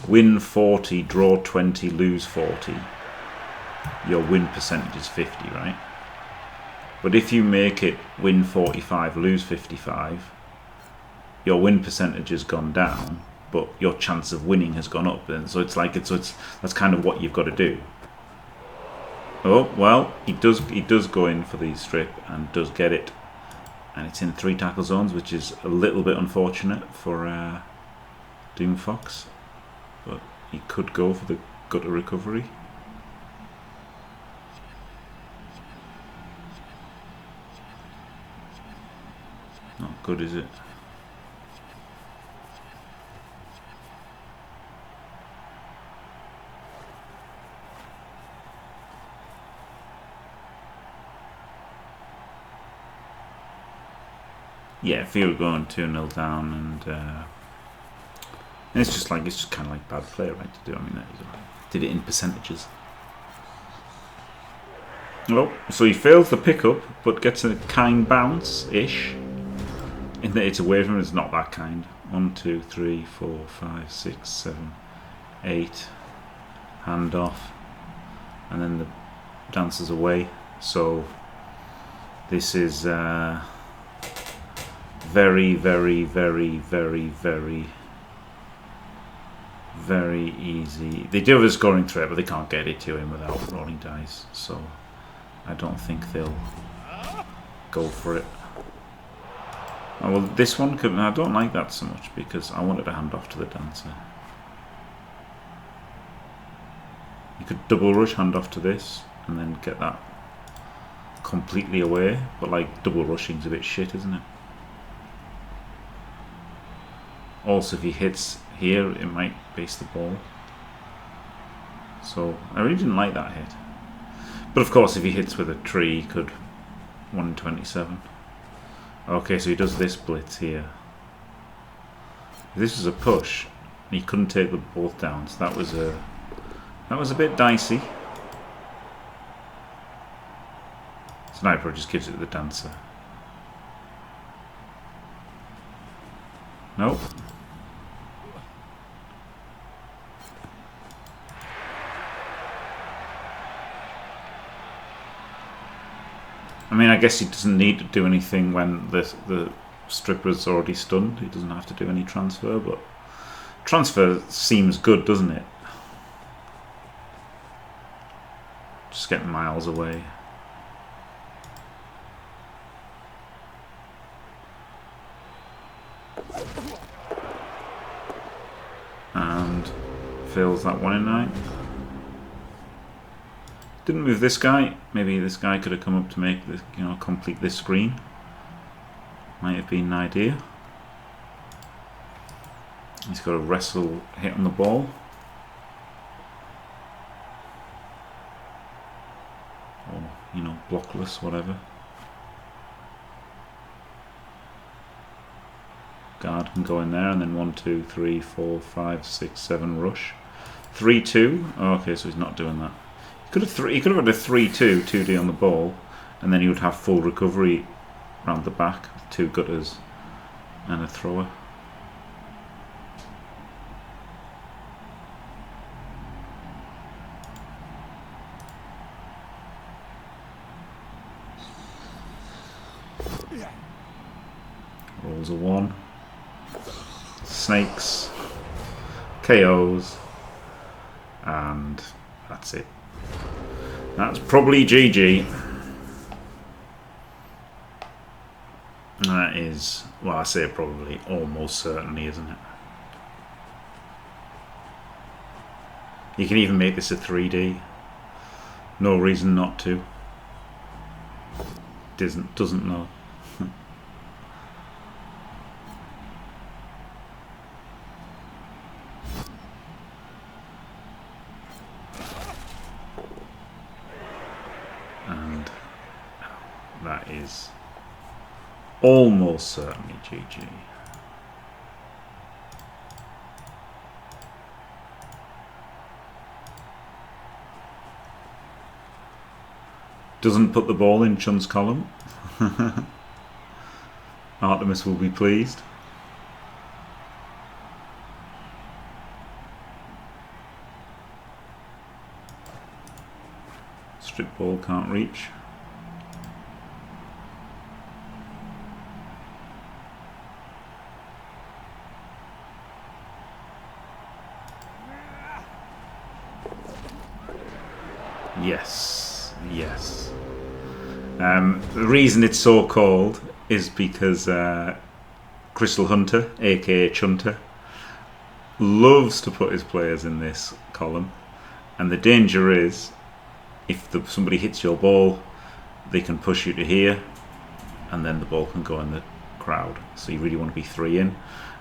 win 40, draw 20, lose 40, your win percentage is 50, right? But if you make it win 45, lose 55, your win percentage has gone down, but your chance of winning has gone up. And so it's like that's kind of what you've got to do. Oh well, he does go in for the strip and does get it, and it's in 3 tackle zones, which is a little bit unfortunate for Doomfox, but he could go for the gutter recovery. Not good, is it? Yeah, field going 2-0 down, and it's just kind of like bad play, right? To do. I mean, did it in percentages. Oh, so he fails the pickup, but gets a kind bounce-ish. In that it's away from him, it's not that kind. 1, 2, 3, 4, 5, 6, 7, 8. Hand off, and then the dancer's away. So this is very, very, very, very, very, very easy. They do have a scoring threat, but they can't get it to him without rolling dice. So I don't think they'll go for it. Oh, well, this one could. I don't like that so much because I wanted to hand off to the dancer. You could double rush, hand off to this, and then get that completely away. But like double rushing's a bit shit, isn't it? Also, if he hits here, it might base the ball. So I really didn't like that hit. But of course, if he hits with a tree, he could 1 in 27. Okay, so he does this blitz here. If this was a push, he couldn't take them both down. So that was a bit dicey. Sniper just gives it to the dancer. Nope. I mean, I guess he doesn't need to do anything when the stripper's already stunned. He doesn't have to do any transfer, but transfer seems good, doesn't it? Just getting miles away. And fills that 1 in 9. Didn't move this guy. Maybe this guy could have come up to make this, complete this screen. Might have been an idea. He's got a wrestle hit on the ball. Or, blockless, whatever. Guard can go in there and then 1, 2, 3, 4, 5, 6, 7 rush. 3-2. Oh, okay, so he's not doing that. He could have had a 3-2, 2D on the ball, and then he would have full recovery round the back with 2 gutters and a thrower. Rolls a 1. Snakes. KOs. And that's it. That's probably GG. That is, well, I say probably, almost certainly, isn't it? You can even make this a 3D. No reason not to. Doesn't know. And that is almost certainly GG. Doesn't put the ball in Chun's column. Artemis will be pleased. Strip ball can't reach. Yes, yes. The reason it's so called is because Crystal Hunter, aka Chunter, loves to put his players in this column, and the danger is if somebody hits your ball, they can push you to here, and then the ball can go in the crowd. So you really want to be 3 in.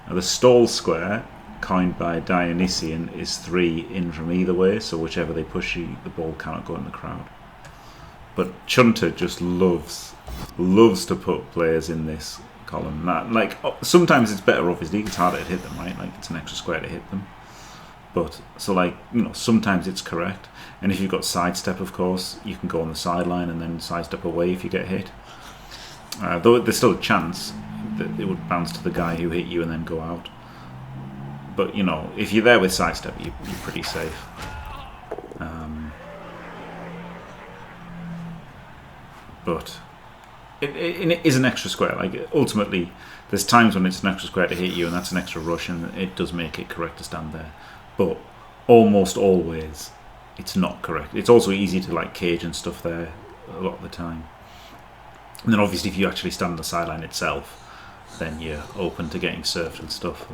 Now the stall square, coined by Dionysian, is 3 in from either way, so whichever they push you, the ball cannot go in the crowd. But Chunter just loves to put players in this column. Like, sometimes it's better, obviously, it's harder to hit them, right? Like, it's an extra square to hit them. But, so like, you know, sometimes it's correct. And if you've got sidestep, of course, you can go on the sideline and then sidestep away if you get hit. Though there's still a chance that it would bounce to the guy who hit you and then go out. But, you know, if you're there with sidestep, you're pretty safe. But it is an extra square. Like, ultimately, there's times when it's an extra square to hit you, and that's an extra rush, and it does make it correct to stand there. But almost always, it's not correct. It's also easy to like cage and stuff there a lot of the time. And then obviously, if you actually stand on the sideline itself, then you're open to getting surfed and stuff,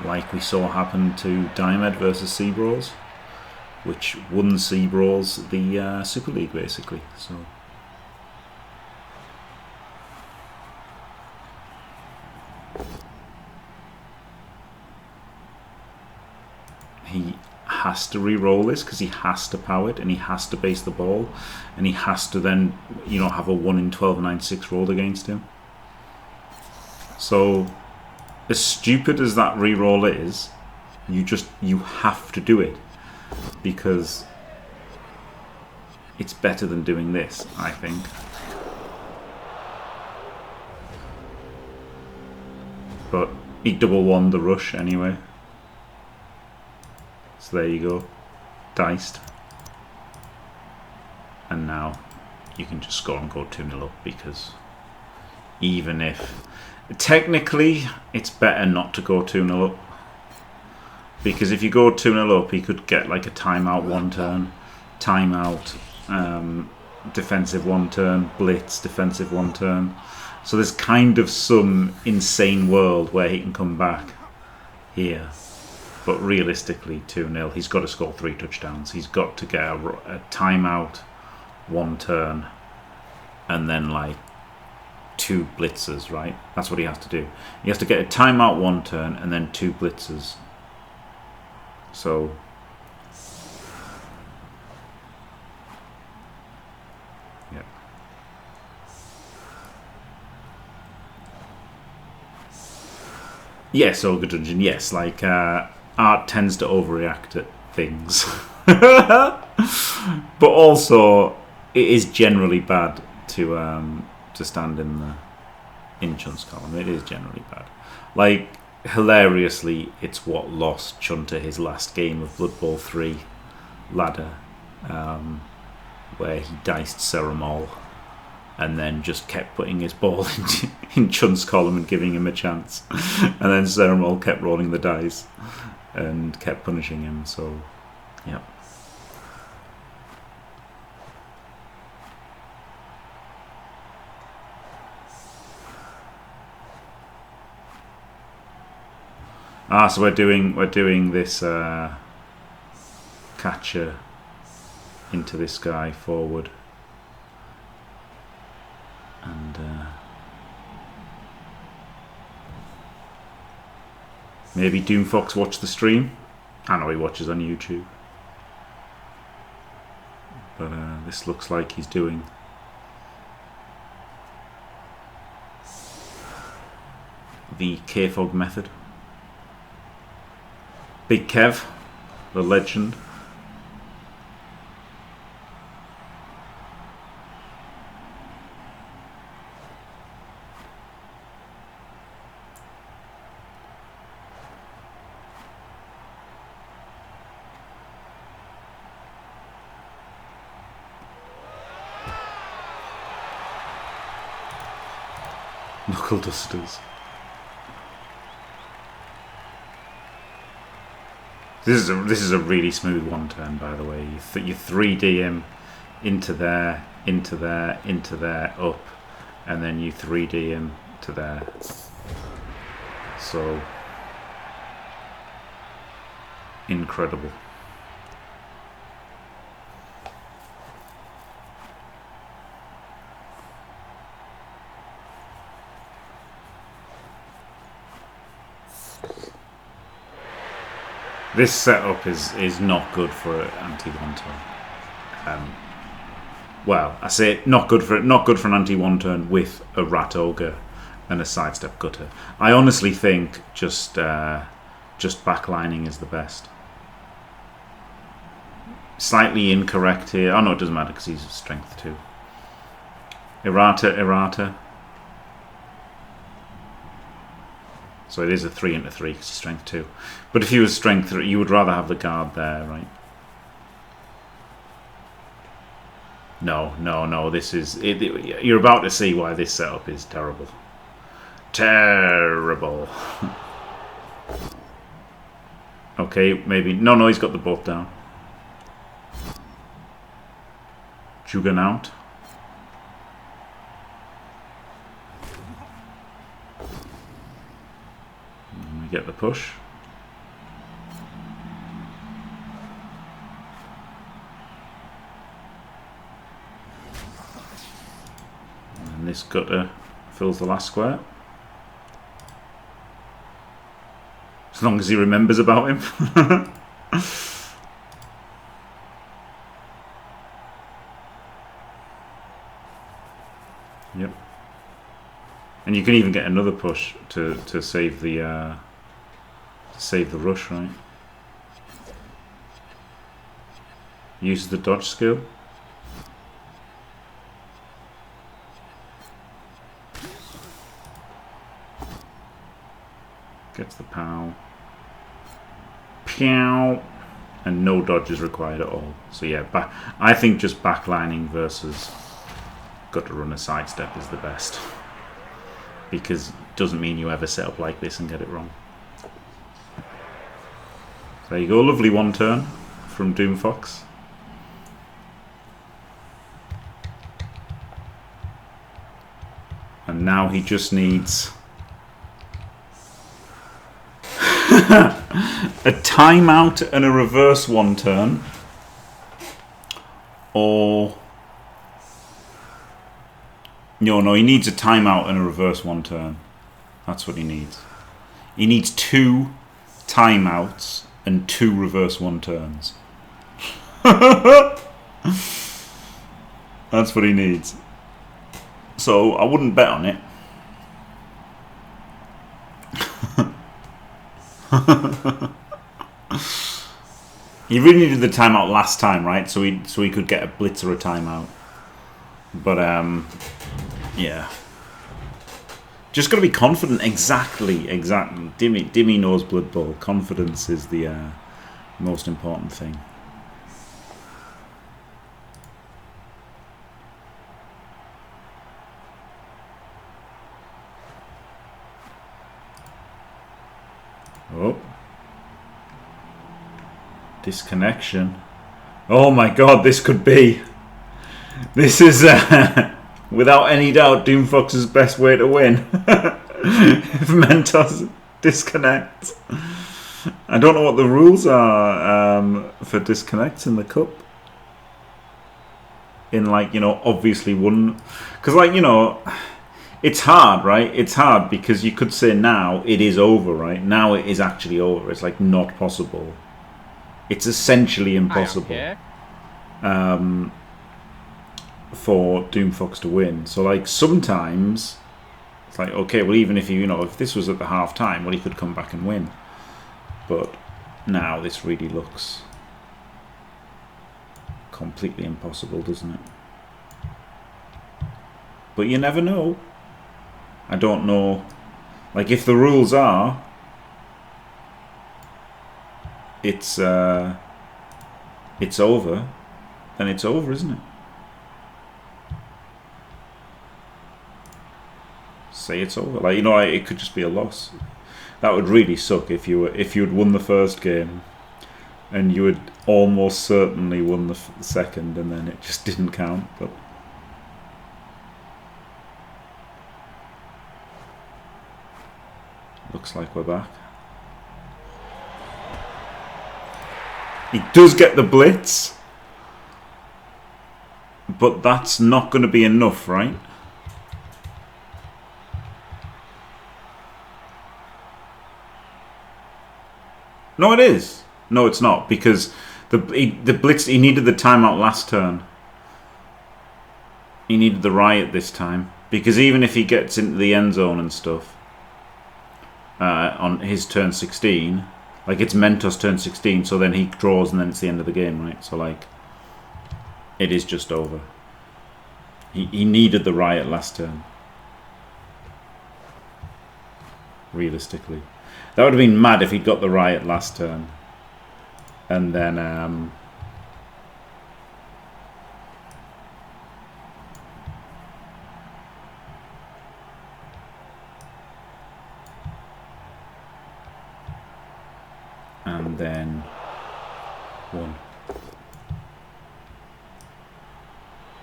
like we saw happen to Diomed versus Seabros, which won Seabros the Super League, basically. So he has to re-roll this because he has to power it, and he has to base the ball, and he has to then, you know, have a 1 in 12 9-6 rolled against him. So as stupid as that re-roll is, you have to do it, because it's better than doing this, I think. But he double won the rush anyway. So there you go. Diced. And now you can just score and go 2-0 up, because even if technically it's better not to go 2-0 up, because if you go 2-0 up, he could get like a timeout 1 turn, timeout, defensive 1 turn, blitz, defensive 1 turn. So there's kind of some insane world where he can come back here. But realistically, 2-0, he's got to score 3 touchdowns. He's got to get a timeout, 1 turn, and then like 2 blitzes, right? That's what he has to do. He has to get a timeout, 1 turn, and then 2 blitzes. So yeah. Yes, Ogre Dungeon, yes. Like art tends to overreact at things. But also, it is generally bad to stand in Chun's column. It is generally bad. Like, hilariously, it's what lost Chunter his last game of Blood Bowl 3 ladder, where he diced Ceramol and then just kept putting his ball in Chun's column and giving him a chance. And then Ceramol kept rolling the dice and kept punishing him. So, yeah. So we're doing this catcher into this guy forward, and maybe Doomfox watch the stream. I know he watches on YouTube, but this looks like he's doing the K-Fog method. Big Kev, the legend. Knuckle dusters. This is a really smooth one turn, by the way. You 3D him into there, into there, into there, up, and then you 3D him to there. So incredible. This setup is not good for anti-one turn. Well, I say not good for an anti-one turn with a Rat Ogre and a sidestep gutter. I honestly think just backlining is the best. Slightly incorrect here. Oh no, it doesn't matter because he's strength 2. Errata. So it is a 3 into 3 because he's strength 2. But if he was strength 3, you would rather have the guard there, right? No. This is you're about to see why this setup is terrible. Terrible. Okay, maybe no. He's got the both down. Juggernaut. Get the push. And this gutter fills the last square. As long as he remembers about him. Yep. And you can even get another push to save the rush, right? Uses the dodge skill. Gets the pow. Pew! And no dodge is required at all. So yeah, I think just backlining versus gutter runner sidestep is the best. Because it doesn't mean you ever set up like this and get it wrong. There you go, lovely one turn from Doomfox. And now he just needs a timeout and a reverse one turn, or no, he needs a timeout and a reverse one turn. That's what he needs. He needs 2 timeouts and 2 reverse one turns. That's what he needs. So I wouldn't bet on it. He really needed the timeout last time, right? So he could get a blitz or a timeout. But yeah. Just got to be confident. Exactly. Dimmy knows Blood Bowl. Confidence is the most important thing. Oh. Disconnection. Oh my god, this could be. This is, without any doubt, Doomfox's best way to win. If Mentos disconnects. I don't know what the rules are for disconnects in the cup. In, like, you know, obviously one. Because, like, you know, it's hard, right? It's hard because you could say now it is over, right? Now it is actually over. It's, like, not possible. It's essentially impossible for Doomfox to win. So, like, sometimes it's like, okay, well, even if you know, if this was at the half time, well, he could come back and win. But now this really looks completely impossible, doesn't it? But you never know. I don't know. Like, if the rules are, it's over, then it's over, isn't it? Say it's over. Like, you know, it could just be a loss. That would really suck if you had won the first game and you had almost certainly won the second and then it just didn't count. But looks like we're back. He does get the blitz, but that's not going to be enough, right? No, it is. No, it's not, because the blitz, he needed the timeout last turn. He needed the riot this time, because even if he gets into the end zone and stuff on his turn 16, like, it's Mentos turn 16, so then he draws and then it's the end of the game, right? So, like, it is just over. He needed the riot last turn. Realistically. That would have been mad if he'd got the riot last turn. And then won.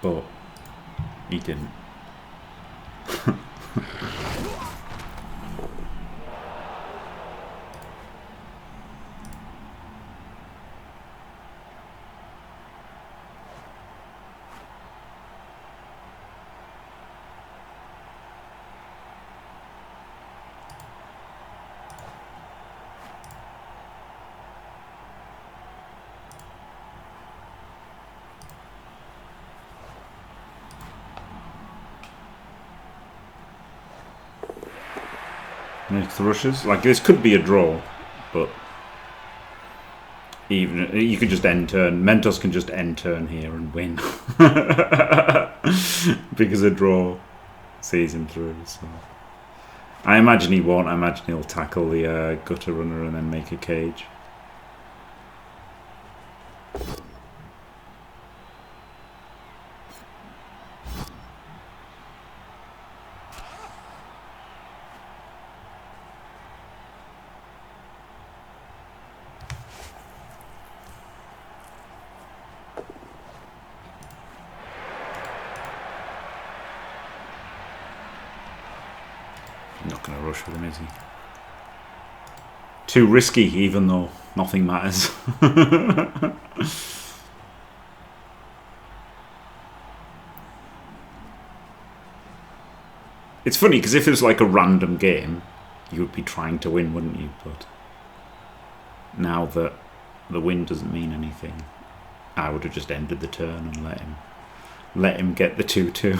But he didn't. Makes the rushes. Like, this could be a draw, but even you could just end turn. Mentos can just end turn here and win because a draw sees him through. So I imagine he won't. I imagine he'll tackle the gutter runner and then make a cage. Not going to rush with him, is he? Too risky, even though nothing matters. It's funny, because if it was like a random game, you would be trying to win, wouldn't you? But now that the win doesn't mean anything, I would have just ended the turn and let him get the 2-2.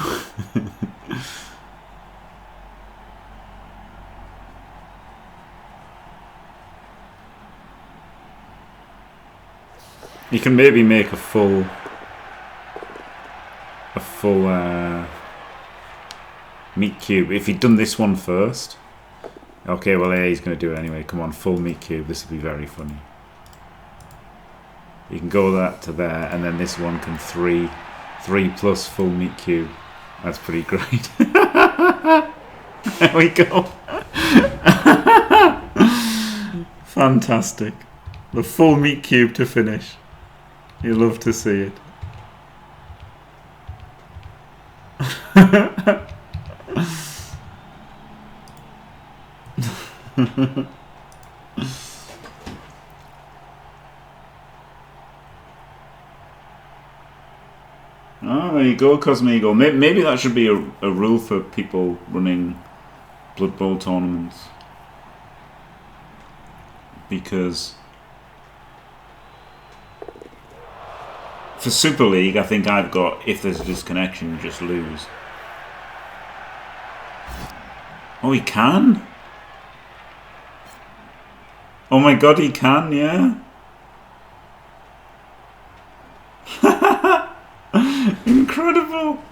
You can maybe make a full meat cube if he'd done this one first. Okay, well, yeah, he's going to do it anyway. Come on, full meat cube. This will be very funny. You can go that to there, and then this one can 3 plus full meat cube. That's pretty great. There we go. Fantastic. The full meat cube to finish. You love to see it. Oh, there you go, Cosmigo. Maybe that should be a rule for people running Blood Bowl tournaments. Because for Super League, I think I've got, if there's a disconnection, you just lose. Oh, he can? Oh my god, he can, yeah? Incredible!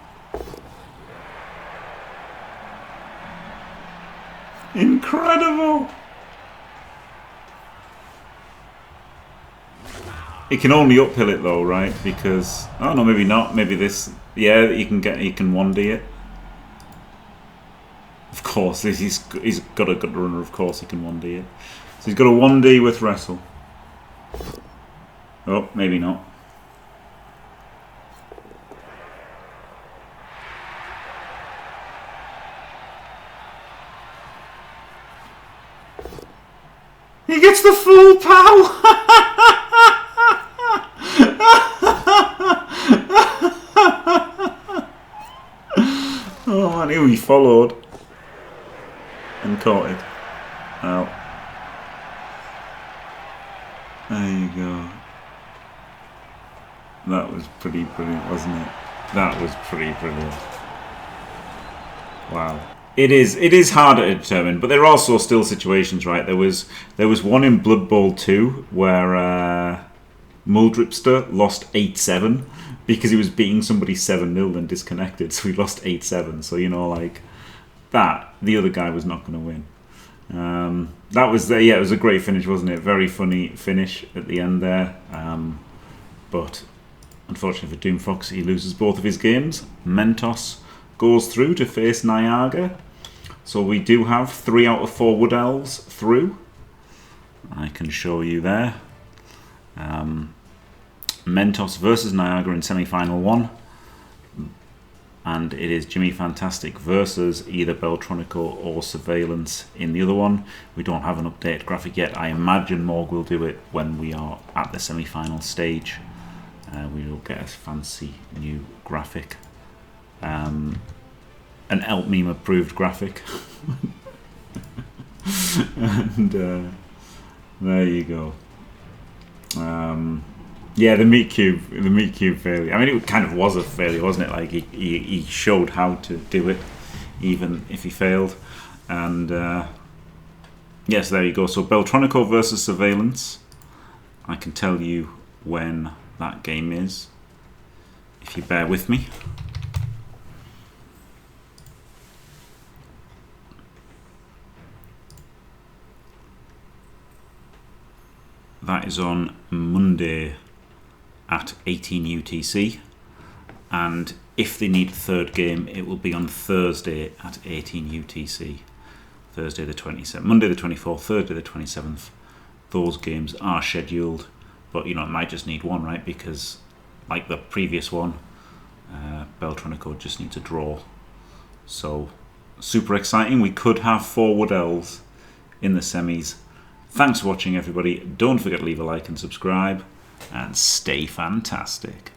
Incredible! He can only uphill it though, right? Because oh no, maybe not. Maybe this. Yeah, he can 1D it. Of course, he's got a good runner. Of course, he can 1D it. So he's got a 1D with wrestle. Oh, maybe not. He gets the full pow! Oh, I knew he followed and caught it. Out. There you go. That was pretty brilliant, wasn't it? That was pretty brilliant. Wow. It is harder to determine, but there are also still situations, right? There was one in Blood Bowl 2 where Muldripster lost 8-7 because he was beating somebody 7-0 and disconnected, so he lost 8-7. So you know, like that, the other guy was not going to win. That was yeah, it was a great finish, wasn't it? Very funny finish at the end there. But unfortunately for Doomfox, he loses both of his games. Mentos goes through to face Niagara. So we do have 3 out of 4 Wood Elves through. I can show you there. Mentos versus Niagara in semi-final 1. And it is Jimmy Fantastic versus either Beltronico or Surveillance in the other one. We don't have an updated graphic yet. I imagine Morg will do it when we are at the semi-final stage. We will get a fancy new graphic. An Elp meme approved graphic. And there you go. Yeah, the meat cube failure. I mean, it kind of was a failure, wasn't it? Like he showed how to do it, even if he failed. And yes, there you go. So Beltronico versus Surveillance. I can tell you when that game is, if you bear with me. That is on Monday at 18 UTC, and if they need a third game, it will be on Thursday at 18 UTC. Thursday the 27th, Monday the 24th, Thursday the 27th. Those games are scheduled, but you know, it might just need one, right? Because like the previous one, Beltronico just needs a draw. So super exciting. We could have 4 Wood Elves in the semis. Thanks for watching, everybody. Don't forget to leave a like and subscribe, and stay fantastic.